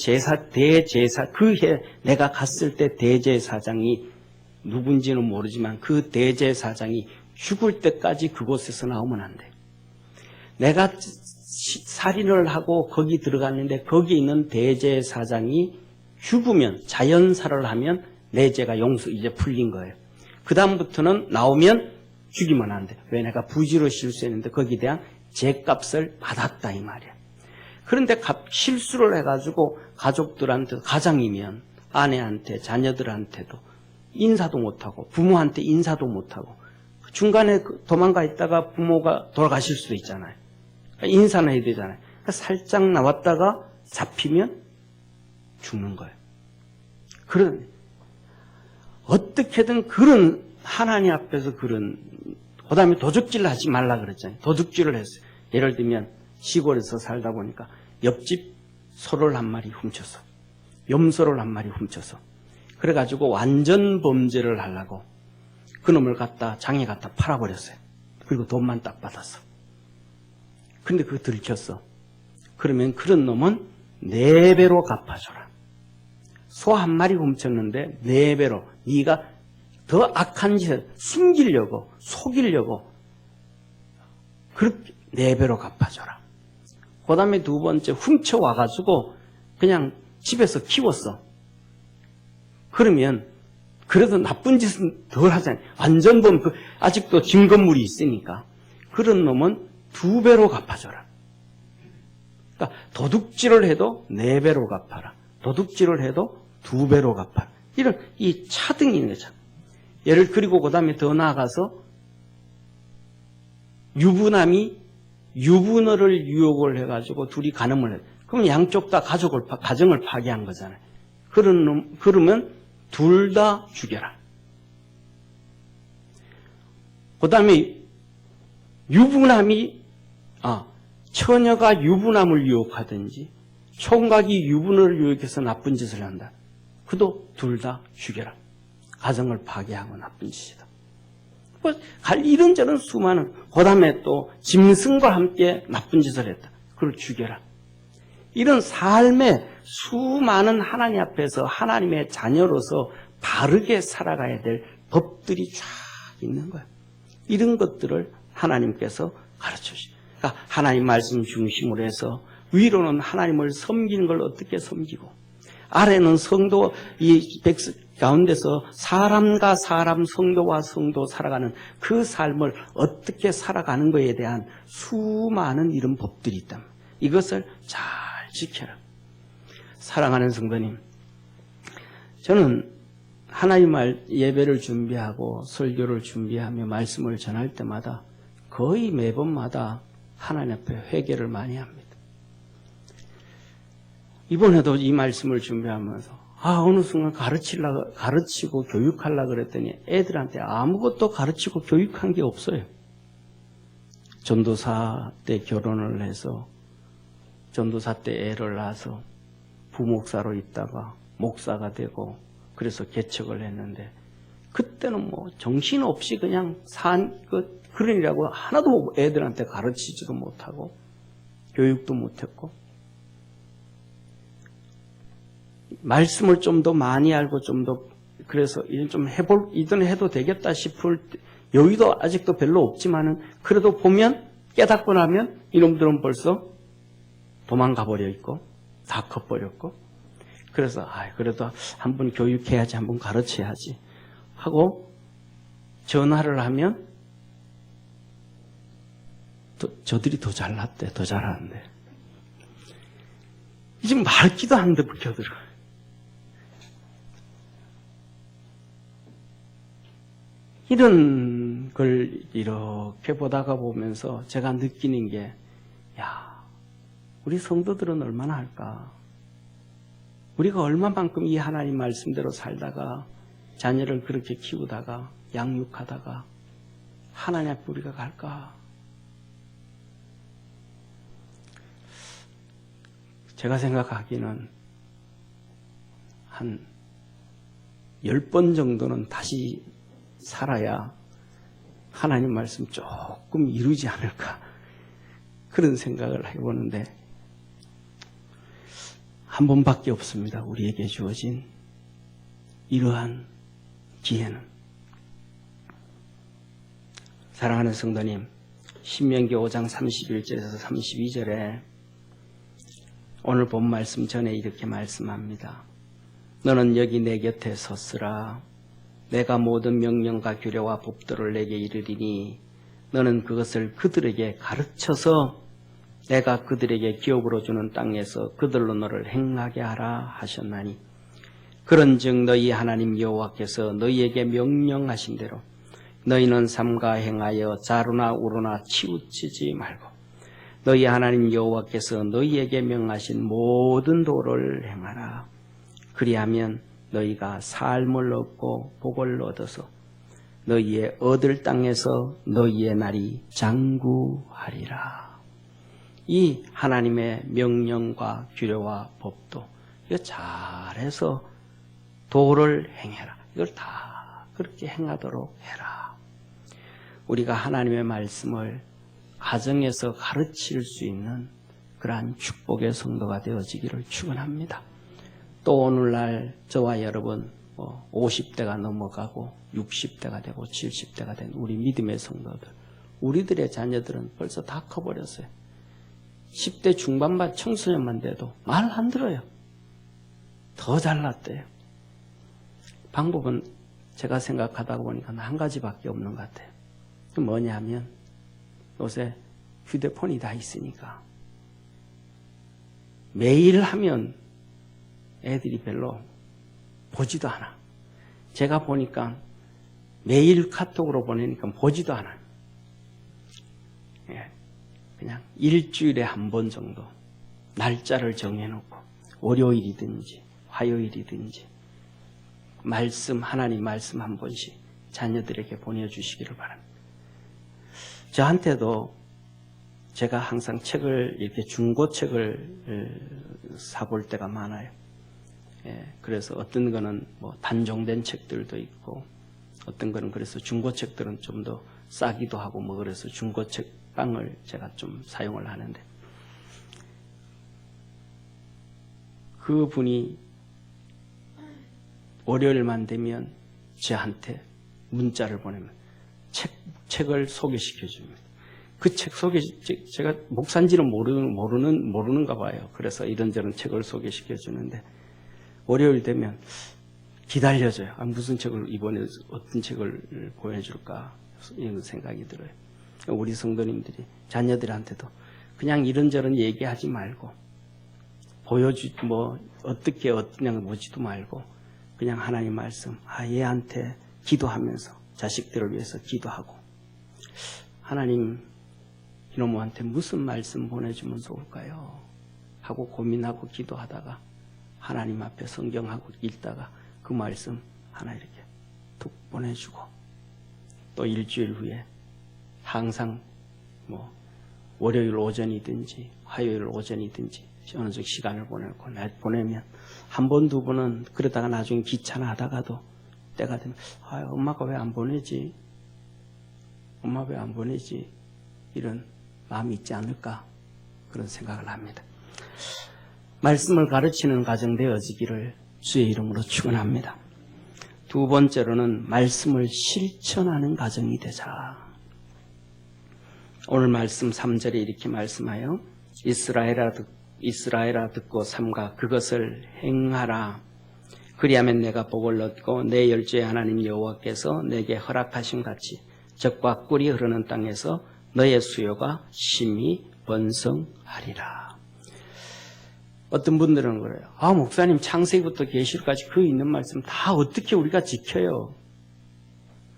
그해 내가 갔을 때 대제사장이 누군지는 모르지만 그 대제사장이 죽을 때까지 그곳에서 나오면 안 돼요. 내가 살인을 하고 거기 들어갔는데 거기 있는 대제사장이 죽으면 자연사를 하면 내 죄가 이제 풀린 거예요. 그 다음부터는 나오면 죽이면 안 돼. 왜? 내가 부지로 실수했는데 거기에 대한 죄값을 받았다 이 말이야. 그런데 실수를 해가지고 가족들한테 가장이면 아내한테 자녀들한테도 인사도 못하고 부모한테 인사도 못하고 중간에 도망가 있다가 부모가 돌아가실 수도 있잖아요. 그러니까 인사는 해야 되잖아요. 그러니까 살짝 나왔다가 잡히면 죽는 거예요. 어떻게든 그런 하나님 앞에서 그 다음에 도둑질 하지 말라 그랬잖아요. 도둑질을 했어요. 예를 들면 시골에서 살다 보니까 옆집 소를 한 마리 훔쳐서 염소를 한 마리 훔쳐서 그래가지고 완전 범죄를 하려고 그놈을 장에 갖다 팔아버렸어요. 그리고 돈만 딱 받았어. 근데 그거 들켰어. 그러면 그런 놈은 4배로 갚아줘라. 소 한 마리 훔쳤는데 4배로 네가 더 악한 짓을 숨기려고 속이려고 그렇게 4배로 갚아줘라. 그 다음에 2번째 훔쳐와가지고 그냥 집에서 키웠어. 그러면 그래도 나쁜 짓은 덜 하잖아요. 완전 아직도 증거물이 있으니까. 그런 놈은 2배로 갚아줘라. 그러니까 도둑질을 해도 4배로 갚아라. 도둑질을 해도 2배로 갚아라. 이런 이 차등이 있는 거죠. 그리고 그 다음에 더 나아가서 유부남이 유부녀를 유혹을 해가지고 둘이 간음을 해. 그럼 양쪽 다 가정을 파괴한 거잖아요. 그러면 둘 다 죽여라. 그 다음에 처녀가 유부남을 유혹하든지 총각이 유부녀를 유혹해서 나쁜 짓을 한다. 그도 둘 다 죽여라. 가정을 파괴하고 나쁜 짓이다. 이런저런 수많은, 그 다음에 또 짐승과 함께 나쁜 짓을 했다. 그걸 죽여라. 이런 삶의 수많은 하나님 앞에서 하나님의 자녀로서 바르게 살아가야 될 법들이 쫙 있는 거예요. 이런 것들을 하나님께서 가르쳐 주시죠. 그러니까 하나님 말씀 중심으로 해서 위로는 하나님을 섬기는 걸 어떻게 섬기고 아래는 성도 가운데서 사람과 사람, 성도와 성도 살아가는 그 삶을 어떻게 살아가는 것에 대한 수많은 이런 법들이 있다. 이것을 잘 지켜라. 사랑하는 성도님, 저는 하나님 예배를 준비하고 설교를 준비하며 말씀을 전할 때마다 거의 매번마다 하나님 앞에 회개를 많이 합니다. 이번에도 이 말씀을 준비하면서 어느 순간 가르치고 교육하려고 그랬더니 애들한테 아무것도 가르치고 교육한 게 없어요. 전도사 때 결혼을 해서 전도사 때 애를 낳아서 부목사로 있다가 목사가 되고 그래서 개척을 했는데 그때는 정신없이 그냥 그러니라고 하나도 애들한테 가르치지도 못하고 교육도 못했고 말씀을 좀 더 많이 알고 좀 더 그래서 이전 해도 되겠다 싶을 여유도 아직도 별로 없지만은 그래도 보면 깨닫고 나면 이놈들은 벌써 도망가 버려 있고 다 커버렸고, 그래서 그래도 한번 교육해야지, 한번 가르쳐야지 하고 전화를 하면 저들이 더 잘났대, 더 잘하는데 지금 말기도 하는데 불켜들어. 이런 걸 이렇게 보다가 보면서 제가 느끼는 게, 우리 성도들은 얼마나 할까? 우리가 얼마만큼 이 하나님 말씀대로 살다가 자녀를 그렇게 키우다가 양육하다가 하나님 앞에 우리가 갈까? 제가 생각하기는 한 10번 정도는 다시 살아야 하나님 말씀 조금 이루지 않을까, 그런 생각을 해보는데, 한 번밖에 없습니다. 우리에게 주어진 이러한 기회는. 사랑하는 성도님, 신명기 5장 31절에서 32절에 오늘 본 말씀 전에 이렇게 말씀합니다. 너는 여기 내 곁에 섰으라. 내가 모든 명령과 규례와 법도를 내게 이르리니 너는 그것을 그들에게 가르쳐서 내가 그들에게 기업으로 주는 땅에서 그들로 너를 행하게 하라 하셨나니, 그런즉 너희 하나님 여호와께서 너희에게 명령하신 대로 너희는 삼가 행하여 자루나 우루나 치우치지 말고 너희 하나님 여호와께서 너희에게 명하신 모든 도를 행하라. 그리하면 너희가 삶을 얻고 복을 얻어서 너희의 얻을 땅에서 너희의 날이 장구하리라. 이 하나님의 명령과 규례와 법도 이거 잘해서 도를 행해라. 이걸 다 그렇게 행하도록 해라. 우리가 하나님의 말씀을 가정에서 가르칠 수 있는 그러한 축복의 성도가 되어지기를 축원합니다. 또 오늘날 저와 여러분 50대가 넘어가고 60대가 되고 70대가 된 우리 믿음의 성도들, 우리들의 자녀들은 벌써 다 커버렸어요. 10대 중반만 청소년만 돼도 말 안 들어요. 더 잘났대요. 방법은 제가 생각하다 보니까 한 가지밖에 없는 것 같아요. 그 뭐냐 하면 요새 휴대폰이 다 있으니까 매일 하면 애들이 별로 보지도 않아. 제가 보니까 매일 카톡으로 보내니까 보지도 않아요. 그냥 일주일에 한 번 정도 날짜를 정해놓고 월요일이든지 화요일이든지 하나님 말씀 한 번씩 자녀들에게 보내주시기를 바랍니다. 저한테도 제가 항상 책을 이렇게 중고책을 사볼 때가 많아요. 그래서 어떤 거는 단종된 책들도 있고 어떤 거는 그래서 중고책들은 좀 더 싸기도 하고 그래서 중고책 방을 제가 좀 사용을 하는데, 그 분이 월요일만 되면 저한테 문자를 보내면 책을 소개시켜 줍니다. 그 책 제가 목사인지는 모르는가 봐요. 그래서 이런저런 책을 소개시켜 주는데 월요일 되면 기다려줘요. 무슨 책을 이번에 어떤 책을 보여줄까 이런 생각이 들어요. 우리 성도님들이 자녀들한테도 그냥 이런저런 얘기하지 말고 어떻게 그냥 보지도 말고 그냥 하나님 말씀 얘한테 기도하면서 자식들을 위해서 기도하고, 하나님 이놈한테 무슨 말씀 보내주면 좋을까요? 하고 고민하고 기도하다가 하나님 앞에 성경하고 읽다가 그 말씀 하나 이렇게 툭 보내주고, 또 일주일 후에 항상 월요일 오전이든지 화요일 오전이든지 어느 정도 시간을 보내면 한 번, 두 번은 그러다가 나중에 귀찮아하다가도 때가 되면 엄마가 왜 안 보내지? 엄마 왜 안 보내지? 이런 마음이 있지 않을까 그런 생각을 합니다. 말씀을 가르치는 가정 되어지기를 주의 이름으로 축원합니다. 두 번째로는 말씀을 실천하는 가정이 되자. 오늘 말씀 3절에 이렇게 말씀하여 이스라엘아 듣고 삼가 그것을 행하라. 그리하면 내가 복을 얻고 내 열조의 하나님 여호와께서 내게 허락하신 같이 젖과 꿀이 흐르는 땅에서 너의 수요가 심히 번성하리라. 어떤 분들은 그래요. 목사님 창세기부터 계시록까지 그 있는 말씀 다 어떻게 우리가 지켜요?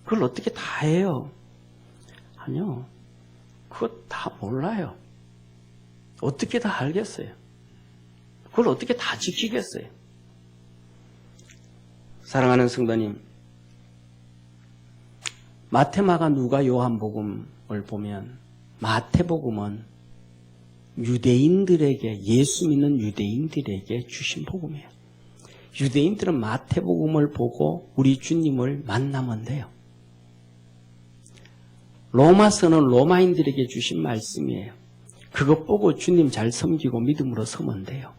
그걸 어떻게 다 해요? 아니요. 그거 다 몰라요. 어떻게 다 알겠어요? 그걸 어떻게 다 지키겠어요? 사랑하는 성도님, 마태마가 누가 요한복음을 보면 마태복음은 유대인들에게, 예수 믿는 유대인들에게 주신 복음이에요. 유대인들은 마태복음을 보고 우리 주님을 만나면 돼요. 로마서는 로마인들에게 주신 말씀이에요. 그것 보고 주님 잘 섬기고 믿음으로 서면 돼요.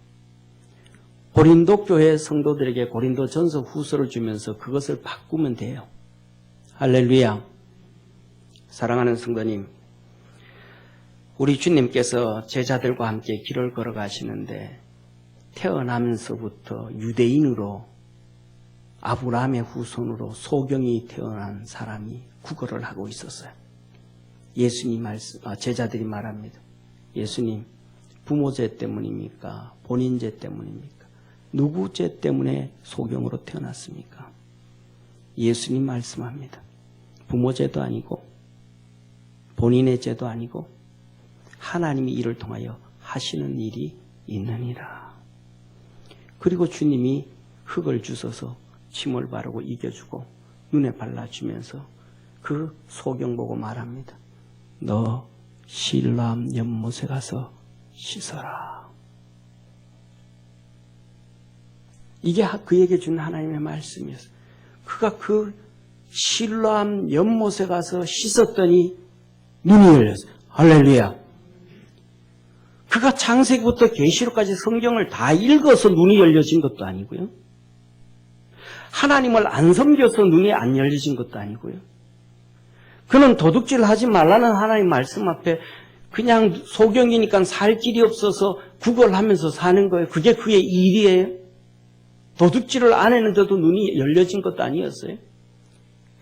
고린도 교회 성도들에게 고린도 전서 후서를 주면서 그것을 바꾸면 돼요. 할렐루야. 사랑하는 성도님, 우리 주님께서 제자들과 함께 길을 걸어가시는데 태어나면서부터 유대인으로 아브라함의 후손으로 소경이 태어난 사람이 구걸을 하고 있었어요. 제자들이 말합니다. 예수님, 부모 죄 때문입니까? 본인 죄 때문입니까? 누구 죄 때문에 소경으로 태어났습니까? 예수님 말씀합니다. 부모 죄도 아니고 본인의 죄도 아니고 하나님이 이를 통하여 하시는 일이 있느니라. 그리고 주님이 흙을 주셔서 침을 바르고 이겨주고 눈에 발라주면서 그 소경 보고 말합니다. 너 실로암 연못에 가서 씻어라. 이게 그에게 준 하나님의 말씀이었어요. 그가 그 실로암 연못에 가서 씻었더니 눈이 열렸어요. 할렐루야. 그가 창세기부터 계시록까지 성경을 다 읽어서 눈이 열려진 것도 아니고요. 하나님을 안 섬겨서 눈이 안 열려진 것도 아니고요. 그는 도둑질 하지 말라는 하나님 말씀 앞에 그냥 소경이니까 살 길이 없어서 구걸하면서 사는 거예요. 그게 그의 일이에요. 도둑질을 안 했는데도 눈이 열려진 것도 아니었어요.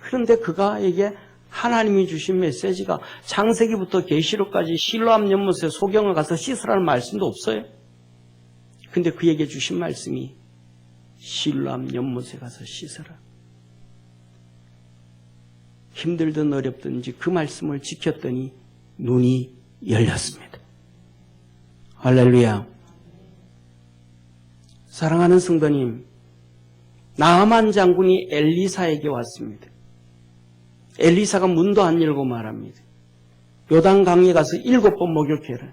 그런데 그가에게 하나님이 주신 메시지가 창세기부터 계시록까지 실로암 연못에 소경을 가서 씻으라는 말씀도 없어요. 근데 그에게 주신 말씀이 실로암 연못에 가서 씻어라. 힘들든 어렵든지 그 말씀을 지켰더니 눈이 열렸습니다. 할렐루야. 사랑하는 성도님, 나아만 장군이 엘리사에게 왔습니다. 엘리사가 문도 안 열고 말합니다. 요단강에 가서 7번 목욕해라.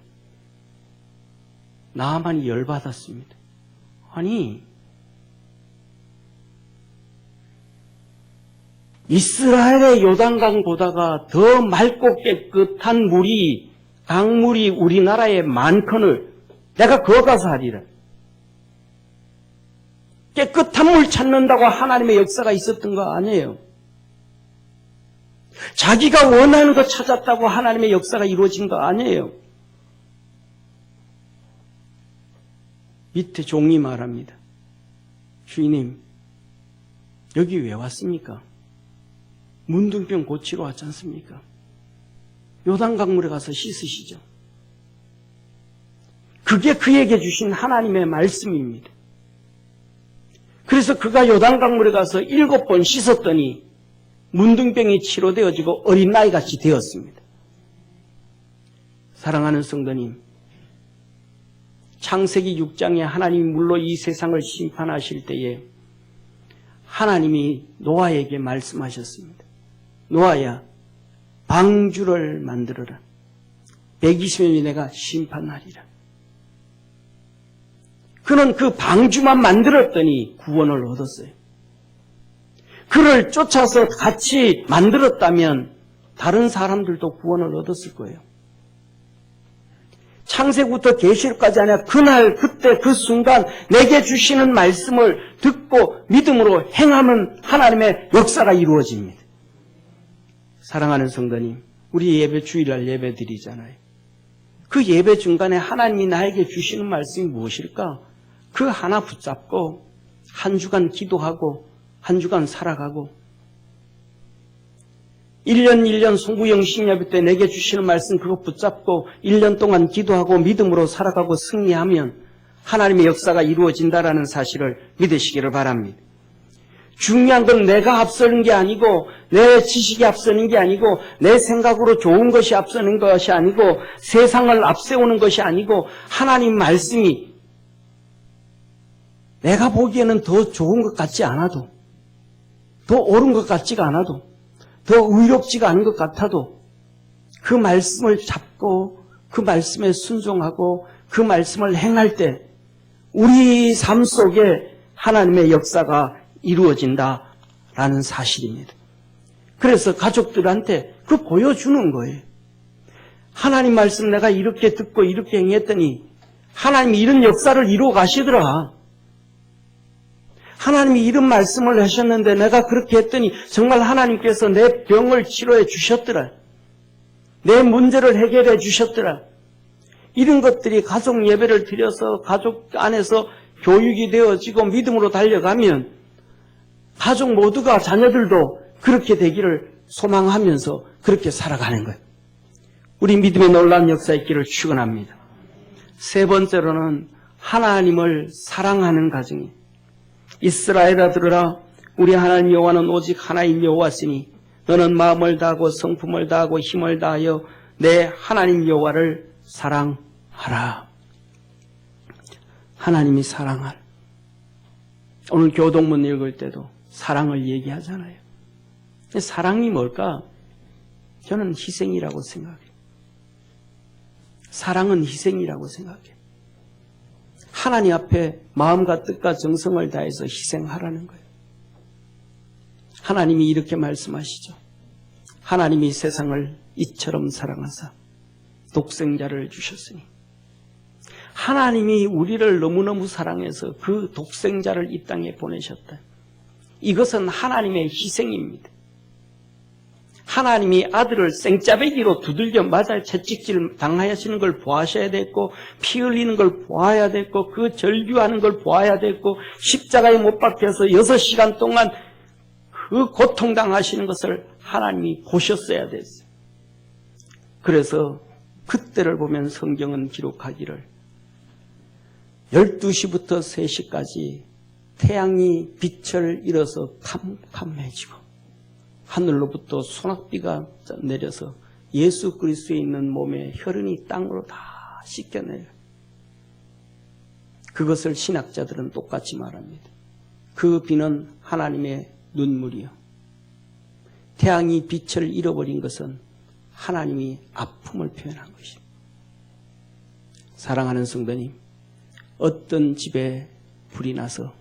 나아만이 열받았습니다. 아니, 이스라엘의 요단강보다가 더 맑고 깨끗한 물이, 강물이 우리나라에 많거늘 내가 거기 가서 하리라. 깨끗한 물 찾는다고 하나님의 역사가 있었던 거 아니에요. 자기가 원하는 거 찾았다고 하나님의 역사가 이루어진 거 아니에요. 밑에 종이 말합니다. 주인님, 여기 왜 왔습니까? 문둥병 고치러 왔지 않습니까? 요단강물에 가서 씻으시죠. 그게 그에게 주신 하나님의 말씀입니다. 그래서 그가 요단강물에 가서 7번 씻었더니 문둥병이 치료되어지고 어린 나이같이 되었습니다. 사랑하는 성도님, 창세기 6장에 하나님이 물로 이 세상을 심판하실 때에 하나님이 노아에게 말씀하셨습니다. 노아야, 방주를 만들어라. 120년이 내가 심판하리라. 그는 그 방주만 만들었더니 구원을 얻었어요. 그를 쫓아서 같이 만들었다면 다른 사람들도 구원을 얻었을 거예요. 창세기부터 계시록까지 아니라 그날, 그때, 그 순간 내게 주시는 말씀을 듣고 믿음으로 행하면 하나님의 역사가 이루어집니다. 사랑하는 성도님, 우리 예배 주일날 예배 드리잖아요. 그 예배 중간에 하나님이 나에게 주시는 말씀이 무엇일까? 그 하나 붙잡고 한 주간 기도하고 한 주간 살아가고 1년 송구영신 예배 때 내게 주시는 말씀 그거 붙잡고 1년 동안 기도하고 믿음으로 살아가고 승리하면 하나님의 역사가 이루어진다라는 사실을 믿으시기를 바랍니다. 중요한 건 내가 앞서는 게 아니고 내 지식이 앞서는 게 아니고 내 생각으로 좋은 것이 앞서는 것이 아니고 세상을 앞세우는 것이 아니고 하나님 말씀이 내가 보기에는 더 좋은 것 같지 않아도 더 옳은 것 같지가 않아도 더 의롭지가 않은 것 같아도 그 말씀을 잡고 그 말씀에 순종하고 그 말씀을 행할 때 우리 삶 속에 하나님의 역사가 이루어진다라는 사실입니다. 그래서 가족들한테 그 보여주는 거예요. 하나님 말씀 내가 이렇게 듣고 이렇게 행했더니 하나님이 이런 역사를 이루어 가시더라. 하나님이 이런 말씀을 하셨는데 내가 그렇게 했더니 정말 하나님께서 내 병을 치료해 주셨더라. 내 문제를 해결해 주셨더라. 이런 것들이 가족 예배를 드려서 가족 안에서 교육이 되어지고 믿음으로 달려가면 가족 모두가 자녀들도 그렇게 되기를 소망하면서 그렇게 살아가는 거예요. 우리 믿음의 놀라운 역사 있기를 축원합니다. 세 번째로는 하나님을 사랑하는 가정이에요. 이스라엘아 들으라 우리 하나님 여호와는 오직 하나인 여호와시니 너는 마음을 다하고 성품을 다하고 힘을 다하여 내 하나님 여호와를 사랑하라. 하나님이 사랑할. 오늘 교동문 읽을 때도 사랑을 얘기하잖아요. 사랑이 뭘까? 저는 희생이라고 생각해요. 사랑은 희생이라고 생각해요. 하나님 앞에 마음과 뜻과 정성을 다해서 희생하라는 거예요. 하나님이 이렇게 말씀하시죠. 하나님이 세상을 이처럼 사랑하사 독생자를 주셨으니 하나님이 우리를 너무너무 사랑해서 그 독생자를 이 땅에 보내셨다. 이것은 하나님의 희생입니다. 하나님이 아들을 생짜배기로 두들겨 맞아 채찍질 당하시는 걸 보아셔야 됐고 피 흘리는 걸 보아야 됐고 그 절규하는 걸 보아야 됐고 십자가에 못 박혀서 6시간 동안 그 고통당하시는 것을 하나님이 보셨어야 됐어요. 그래서 그때를 보면 성경은 기록하기를 12시부터 3시까지 태양이 빛을 잃어서 캄캄해지고 하늘로부터 소낙비가 내려서 예수 그리스도에 있는 몸의 혈흔이 땅으로 다 씻겨내요. 그것을 신학자들은 똑같이 말합니다. 그 비는 하나님의 눈물이요. 태양이 빛을 잃어버린 것은 하나님이 아픔을 표현한 것입니다. 사랑하는 성도님, 어떤 집에 불이 나서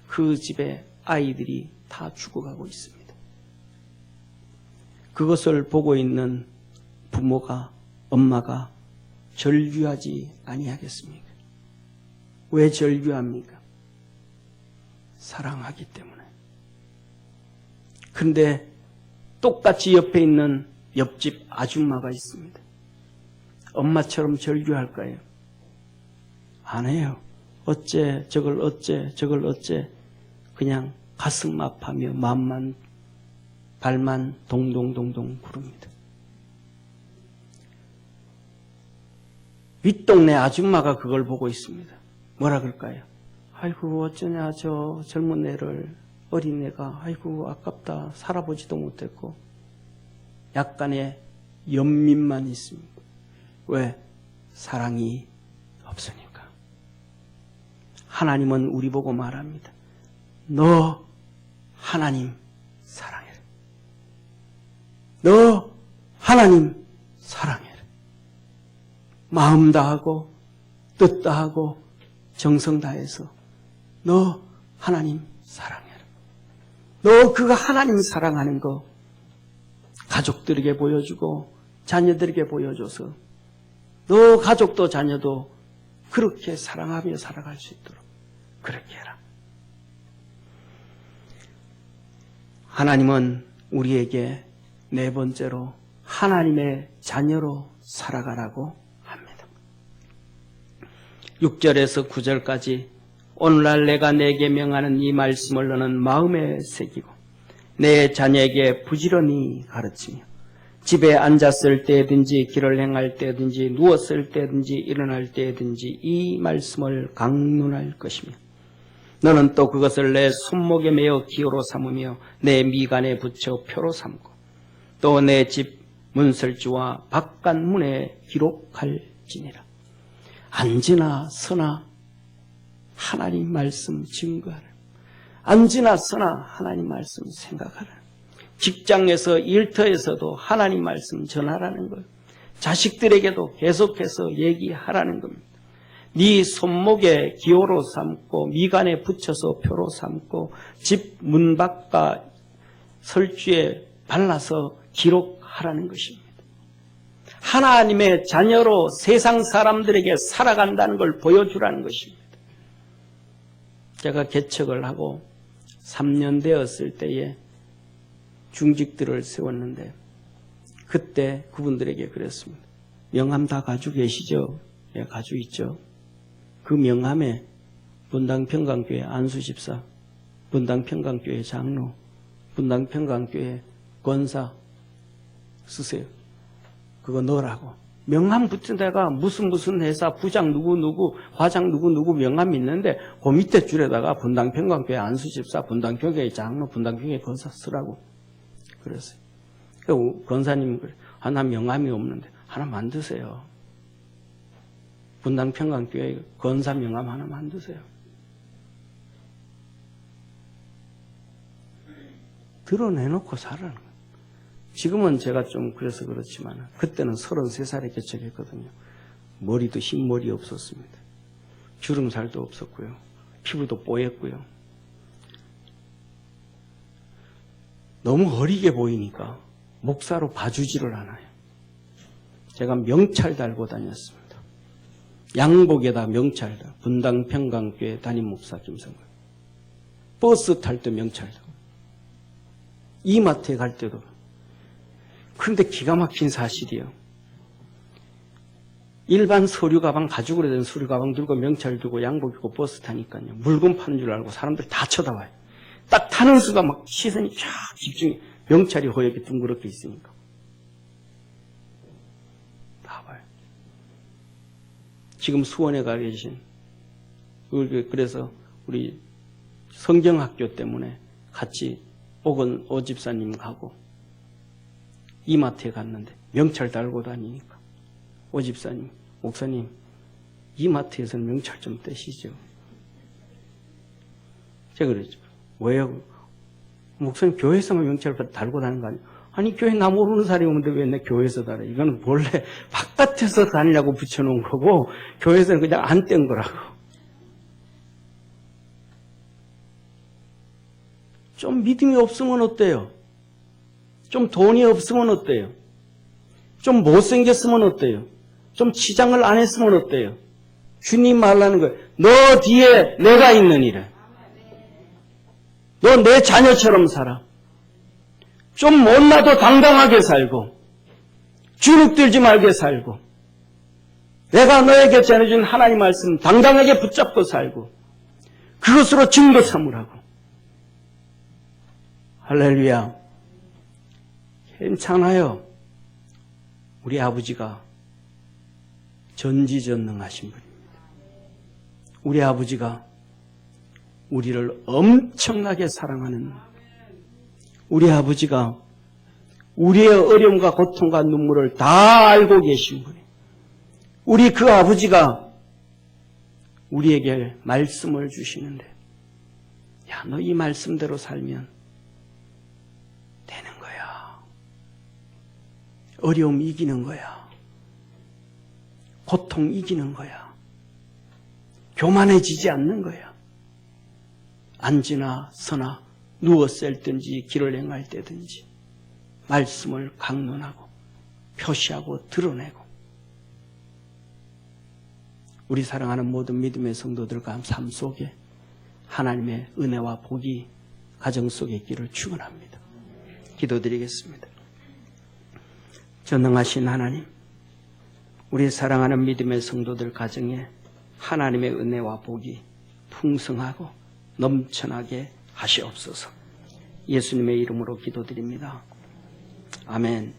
그 집에 아이들이 다 죽어가고 있습니다. 그것을 보고 있는 부모가, 엄마가 절규하지 아니하겠습니까? 왜 절규합니까? 사랑하기 때문에. 그런데 똑같이 옆에 있는 옆집 아줌마가 있습니다. 엄마처럼 절규할까요? 안 해요. 어째 저걸 어째 그냥 가슴 아파하며 마음만 발만 동동동동 구릅니다. 윗동네 아줌마가 그걸 보고 있습니다. 뭐라 그럴까요? 아이고 어쩌냐 저 젊은 애를 어린애가 아이고 아깝다 살아보지도 못했고 약간의 연민만 있습니다. 왜? 사랑이 없으니까. 하나님은 우리 보고 말합니다. 너 하나님 사랑해라. 너 하나님 사랑해라. 마음 다하고 뜻 다하고 정성 다해서 너 하나님 사랑해라. 너 그가 하나님 사랑하는 거 가족들에게 보여주고 자녀들에게 보여줘서 너 가족도 자녀도 그렇게 사랑하며 살아갈 수 있도록 그렇게 해라. 하나님은 우리에게 네 번째로 하나님의 자녀로 살아가라고 합니다. 6절에서 9절까지 오늘날 내가 내게 명하는 이 말씀을 너는 마음에 새기고 내 자녀에게 부지런히 가르치며 집에 앉았을 때든지 길을 행할 때든지 누웠을 때든지 일어날 때든지 이 말씀을 강론할 것이며 너는 또 그것을 내 손목에 매어 기호로 삼으며 내 미간에 붙여 표로 삼고 또 내 집 문설주와 바깥문에 기록할지니라. 앉으나 서나 하나님 말씀 증거하라. 앉으나 서나 하나님 말씀 생각하라. 직장에서 일터에서도 하나님 말씀 전하라는 거예요. 자식들에게도 계속해서 얘기하라는 겁니다. 네 손목에 기호로 삼고 미간에 붙여서 표로 삼고 집 문 밖과 설주에 발라서 기록하라는 것입니다. 하나님의 자녀로 세상 사람들에게 살아간다는 걸 보여주라는 것입니다. 제가 개척을 하고 3년 되었을 때에 중직들을 세웠는데 그때 그분들에게 그랬습니다. 명함 다 가지고 계시죠? 예, 가지고 있죠. 그 명함에 분당평강교회 안수집사, 분당평강교회 장로, 분당평강교회 권사 쓰세요. 그거 넣으라고. 명함 붙은 데가 무슨 회사 부장 누구 과장 누구 명함이 있는데 그 밑에 줄에다가 분당평강교회 안수집사, 분당평강교회 장로, 분당평강교회 권사 쓰라고 그랬어요. 그 권사님 하나 명함이 없는데 하나 만드세요. 분당평강교회 권사 명함 하나 만드세요. 드러내놓고 살아는 거예요. 지금은 제가 좀 그래서 그렇지만 그때는 33살에 개척했거든요. 머리도 흰머리 없었습니다. 주름살도 없었고요. 피부도 뽀얗고요. 너무 어리게 보이니까 목사로 봐주지를 않아요. 제가 명찰 달고 다녔습니다. 양복에다 명찰 달. 분당평강교회 담임 목사 김성근. 버스 탈 때 명찰 달고. 이마트에 갈 때도. 그런데 기가 막힌 사실이요. 일반 서류 가방 가지고 그래야 되는 서류 가방 들고 명찰 들고 양복 입고 버스 타니까요. 물건 파는 줄 알고 사람들이 다 쳐다봐요. 딱 타는 순간 막 시선이 쫙 집중해. 명찰이 허옇게 둥그렇게 있으니까. 다 봐요. 지금 수원에 가 계신, 그래서 우리 성경학교 때문에 같이 오 집사님 가고 이마트에 갔는데 명찰 달고 다니니까 오 집사님, 목사님 이마트에서는 명찰 좀 떼시죠. 제가 그랬죠. 왜요? 목사님 교회에서만 명찰 달고 다니는 거 아니에요? 아니 교회 나 모르는 사람이 오는데 왜 내 교회에서 달아? 이거는 원래 바깥에서 다니려고 붙여놓은 거고 교회에서는 그냥 안 뗀 거라고. 좀 믿음이 없으면 어때요? 좀 돈이 없으면 어때요? 좀 못생겼으면 어때요? 좀 치장을 안 했으면 어때요? 주님 말라는 거예요. 너 뒤에 내가 있느니라. 너 내 자녀처럼 살아. 좀 못나도 당당하게 살고 주눅들지 말게 살고 내가 너에게 전해준 하나님 말씀 당당하게 붙잡고 살고 그것으로 증거 삼으라고. 할렐루야. 괜찮아요. 우리 아버지가 전지전능하신 분입니다. 우리 아버지가 우리를 엄청나게 사랑하는, 우리 아버지가 우리의 어려움과 고통과 눈물을 다 알고 계신 분이에요. 우리 그 아버지가 우리에게 말씀을 주시는데, 야, 너 이 말씀대로 살면 되는 거야. 어려움 이기는 거야. 고통 이기는 거야. 교만해지지 않는 거야. 앉으나 서나 누웠을 든지 길을 행할 때든지 말씀을 강론하고 표시하고 드러내고 우리 사랑하는 모든 믿음의 성도들과 삶 속에 하나님의 은혜와 복이 가정 속에 있기를 축원합니다. 기도드리겠습니다. 전능하신 하나님, 우리 사랑하는 믿음의 성도들 가정에 하나님의 은혜와 복이 풍성하고 넘쳐나게 하시옵소서. 예수님의 이름으로 기도드립니다. 아멘.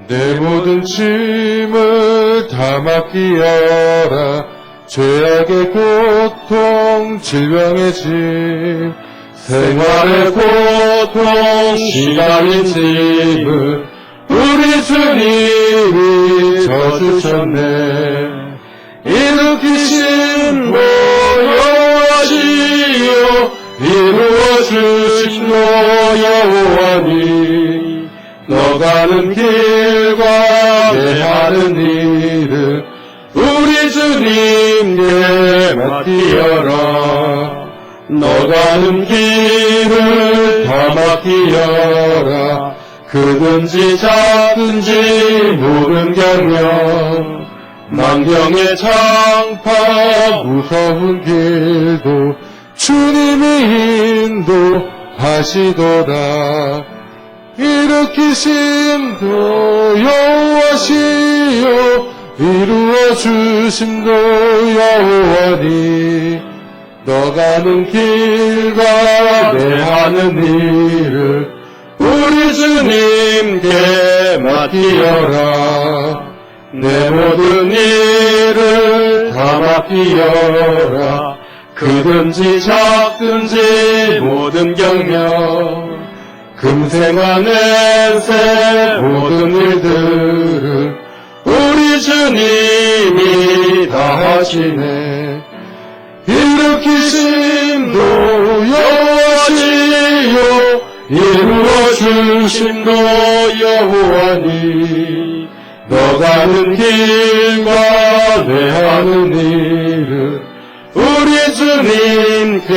내 모든 짐을 다 맡기어라. 죄악의 고통, 질병의 짐, 생활의 고통, 시간의 짐을 우리 주님이 져주셨네. 일으키신 여호와시여, 이루어주신 여호와니, 너 가는 길과 내 하는 일을 우리 주님께 맡기어라. 너 가는 길을 다 맡기어라. 크든지 작든지 모든 경영, 만경의 장파 무서운 길도 주님이 인도하시도다. 일으키심도 여호와시여, 이루어주심도 여호와니, 너 가는 길과 내 하는 일을 우리 주님께 맡기어라. 내 모든 일을 다 맡기어라. 크든지 작든지 모든 경영, 금생와 내세 모든 일들을 우리 주님이 다 하시네. 일으키심도 여호와시여, 이루어주심도 여호와니, 너 가는 길과 내 하는 일을 우리 주님께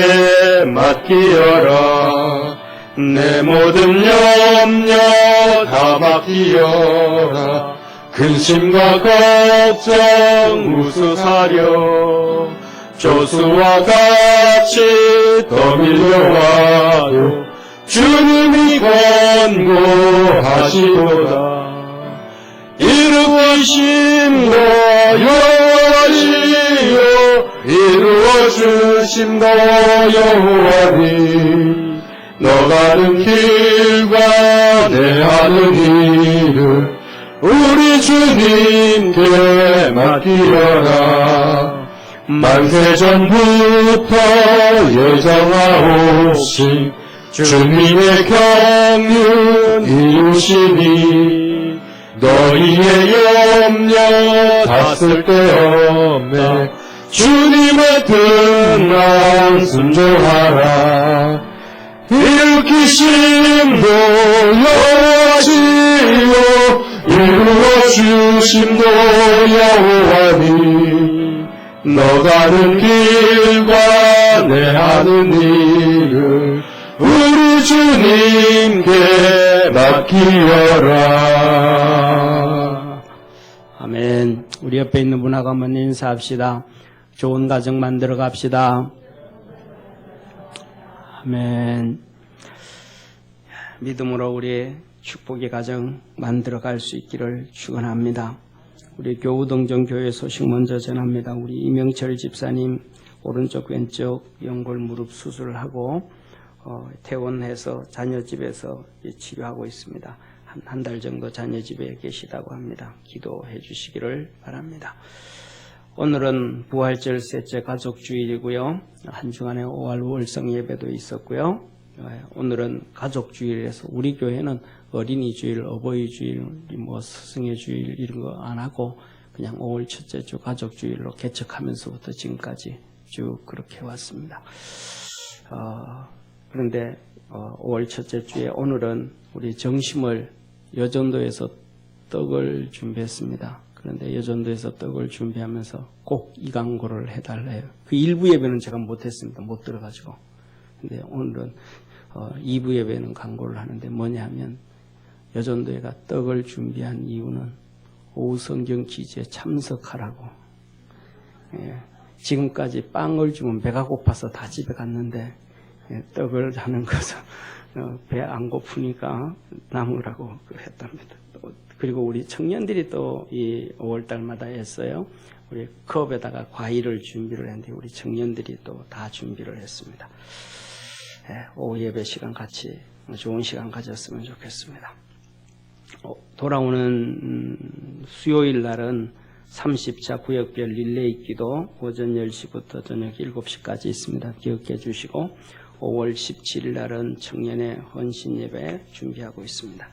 맡기어라. 내 모든 염려 다 맡기어라. 근심과 걱정 무수사려, 조수와 같이 떠밀려와도 주님이 권고하시도다. 일으키심도 여호와시여, 이루어주심도 여호와니, 너 가는 길과 내 하는 일을 우리 주님께 맡기어라. 만세전부터 예정하오신 주님의 경륜 이루시니, 너희의 염려 다 쓸데없네. 주님의 뜻만 순종하라. 일으키심도 여호와시여, 이루어주심도 여호와니, 너 가는 길과 내 하는 일을 우리 주님께 맡기어라. 아멘. 우리 옆에 있는 분하고 한번 인사합시다. 좋은 가정 만들어 갑시다. 아멘. 믿음으로 우리의 축복의 가정 만들어 갈 수 있기를 축원합니다. 우리 교우동정 교회 소식 먼저 전합니다. 우리 이명철 집사님 오른쪽 왼쪽 연골 무릎 수술을 하고 퇴원해서 자녀 집에서 치료하고 있습니다. 한 달 정도 자녀 집에 계시다고 합니다. 기도해 주시기를 바랍니다. 오늘은 부활절 셋째 가족주일이고요. 한 주간에 5월 월성 예배도 있었고요. 오늘은 가족주일에서 우리 교회는 어린이주일, 어버이주일, 스승의 주일 이런 거 안 하고 그냥 5월 첫째 주 가족주일로 개척하면서부터 지금까지 쭉 그렇게 왔습니다. 그런데 5월 첫째 주에 오늘은 우리 정심을 여전도에서 떡을 준비했습니다. 그런데 여전도에서 떡을 준비하면서 꼭 이 광고를 해달래요. 그 일부 예배는 제가 못했습니다. 못 들어가지고. 근데 오늘은 2부 예배는 광고를 하는데 뭐냐 하면 여전도회가 떡을 준비한 이유는 오후 성경 기지에 참석하라고. 지금까지 빵을 주면 배가 고파서 다 집에 갔는데 떡을 하는 것은 배 안 고프니까 남으라고 했답니다. 그리고 우리 청년들이 또 이 5월달마다 했어요. 우리 컵에다가 과일을 준비를 했는데 우리 청년들이 또 다 준비를 했습니다. 오후 예배 시간 같이 좋은 시간 가졌으면 좋겠습니다. 돌아오는 수요일 날은 30차 구역별 릴레이 기도 오전 10시부터 저녁 7시까지 있습니다. 기억해 주시고 5월 17일 날은 청년의 헌신 예배 준비하고 있습니다.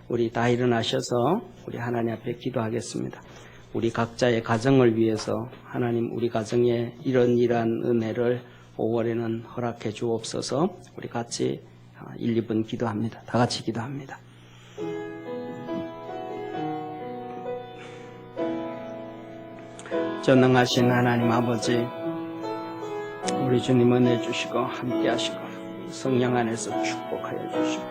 우리 다 일어나셔서 우리 하나님 앞에 기도하겠습니다. 우리 각자의 가정을 위해서 하나님 우리 가정에 이러한 은혜를 5월에는 허락해 주옵소서. 우리 같이 1, 2분 기도합니다. 다 같이 기도합니다. 전능하신 하나님 아버지, 우리 주님 은혜 주시고 함께 하시고 성령 안에서 축복하여 주시고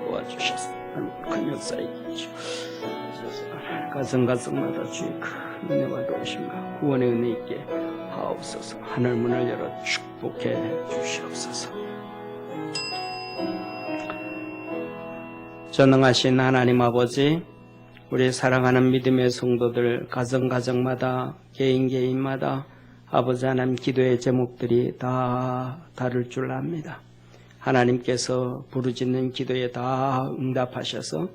도와주셔서 큰 역사에 계시고 가정가정마다 주의 큰 은혜와 도우심과 구원의 은혜 있게 하옵소서. 하늘 문을 열어 축복해 주시옵소서. 전능하신 하나님 아버지, 우리 사랑하는 믿음의 성도들 가정가정마다 개인마다 아버지 하나님 기도의 제목들이 다 다를 줄 압니다. 하나님께서 부르짖는 기도에 다 응답하셔서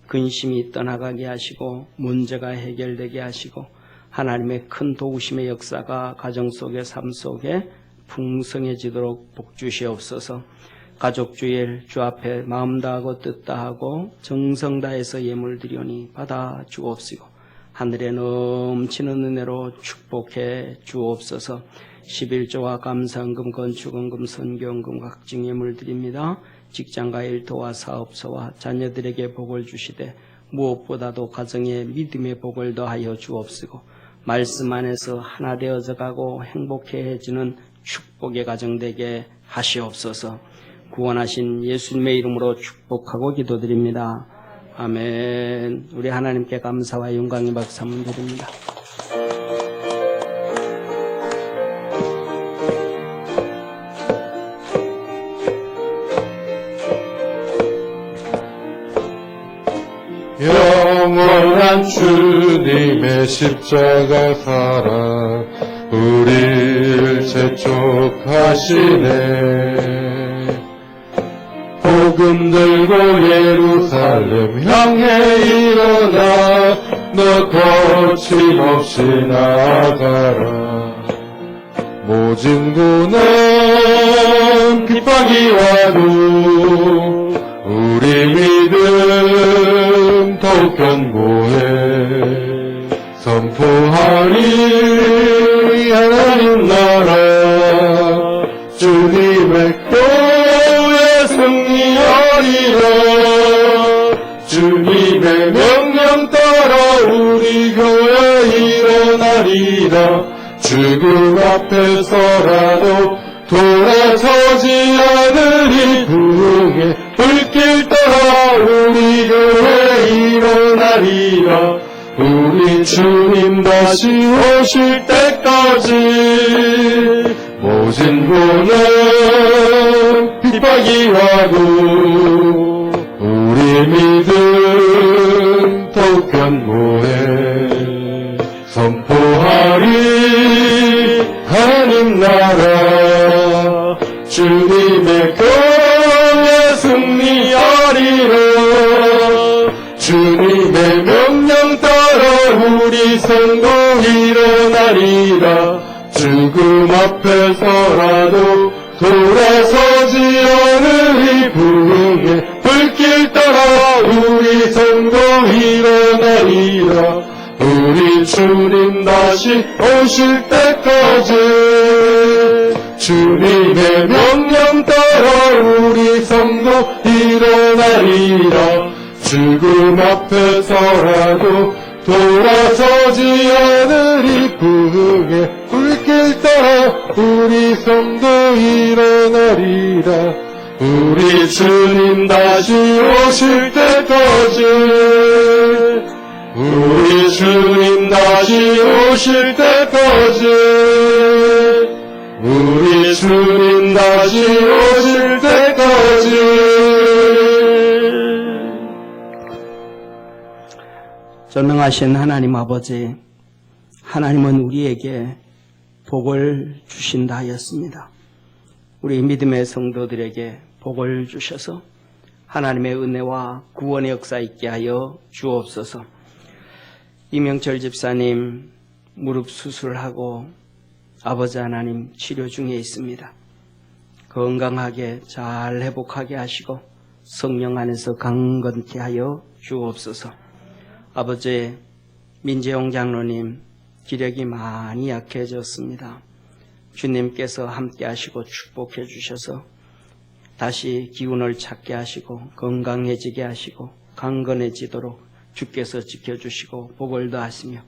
근심이 떠나가게 하시고 문제가 해결되게 하시고 하나님의 큰 도우심의 역사가 가정 속의 삶 속에 풍성해지도록 복주시옵소서. 가족주일 주 앞에 마음 다하고 뜻 다하고 정성 다해서 예물 드리오니 받아 주옵시고 하늘에 넘치는 은혜로 축복해 주옵소서. 11조와 감사헌금, 건축헌금, 선교헌금, 각종 예물 드립니다. 직장과 일터와 사업소와 자녀들에게 복을 주시되 무엇보다도 가정에 믿음의 복을 더하여 주옵시고 말씀 안에서 하나 되어져 가고 행복해지는 축복의 가정 되게 하시옵소서. 구원하신 예수님의 이름으로 축복하고 기도드립니다. 아멘. 우리 하나님께 감사와 영광의 박수 한번 드립니다. 영원한 주님의 십자가 사랑 우리를 재촉하시네. 복음 들고 예루살렘 향해 일어나 너 거침없이 나아가라. 모진 구는 핍박이 와도 우리 믿음 더욱 견고해. 선포하리 하나님 나라 주님의 교회 승리하리라. 주님의 명령 따라 우리 교회 일어나리라. 죽음 앞에서라도 돌아서지 않으리. 부흥의 불길 따라 우리 교회 일어나리라. 우리 주님 다시 오실 때까지 모진 고는 핍박이 와도 우리 믿음 더욱 견고해. 선포하리 하나님 나라 주님의 교회 승리하리라. 주님의 명령 따라 우리 성도 일어나리라. 죽음 앞에서라도 돌아서지 않으리. 부흥의 불길 따라 우리 성도 일어나리라. 우리 주님 다시 오실 때까지 주님의 명령 따라 우리 성도 일어나리라. 죽음 앞에서라도 돌아서지 않으리. 부흥의 불길 따라 우리 성도 일어나리라. 우리 주님 다시 오실 때까지, 우리 주님 다시 오실 때까지, 우리 주님 다시 오실 때까지. 전능하신 하나님 아버지, 하나님은 우리에게 복을 주신다 하였습니다. 우리 믿음의 성도들에게 복을 주셔서 하나님의 은혜와 구원의 역사 있게 하여 주옵소서. 이명철 집사님 무릎 수술하고 아버지 하나님 치료 중에 있습니다. 건강하게 잘 회복하게 하시고 성령 안에서 강건케 하여 주옵소서. 아버지, 민재용 장로님 기력이 많이 약해졌습니다. 주님께서 함께 하시고 축복해 주셔서 다시 기운을 찾게 하시고 건강해지게 하시고 강건해지도록 주께서 지켜주시고 복을 더하시며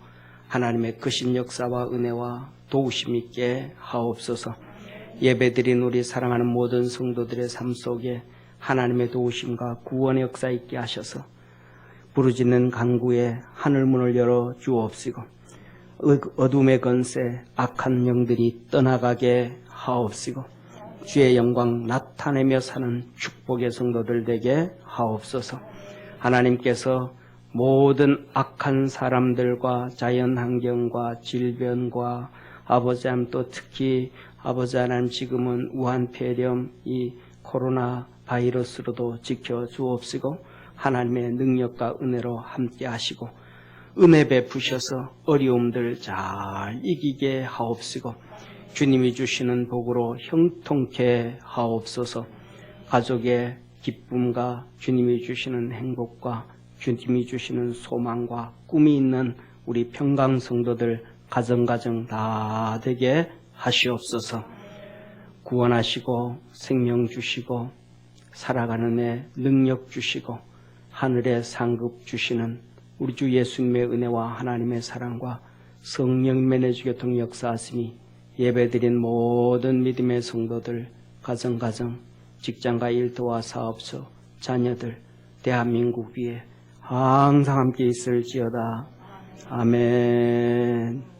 하나님의 크신 역사와 은혜와 도우심 있게 하옵소서. 예배드린 우리 사랑하는 모든 성도들의 삶 속에 하나님의 도우심과 구원의 역사 있게 하셔서 부르짖는 간구에 하늘문을 열어 주옵시고 어둠의 건세 악한 영들이 떠나가게 하옵시고 주의 영광 나타내며 사는 축복의 성도들 되게 하옵소서. 하나님께서 모든 악한 사람들과 자연환경과 질병과 아버지 하나님 또 특히 아버지 하나님 지금은 우한폐렴 이 코로나 바이러스로도 지켜주옵시고 하나님의 능력과 은혜로 함께 하시고 은혜 베푸셔서 어려움들 잘 이기게 하옵시고 주님이 주시는 복으로 형통케 하옵소서. 가족의 기쁨과 주님이 주시는 행복과 주님이 주시는 소망과 꿈이 있는 우리 평강 성도들 가정 다 되게 하시옵소서. 구원하시고 생명 주시고 살아가는 데 능력 주시고 하늘의 상급 주시는 우리 주 예수님의 은혜와 하나님의 사랑과 성령님의 내주교통 역사하시니 예배드린 모든 믿음의 성도들 가정 직장과 일터와 사업소 자녀들 대한민국 위에 항상 함께 있을지어다. 아멘.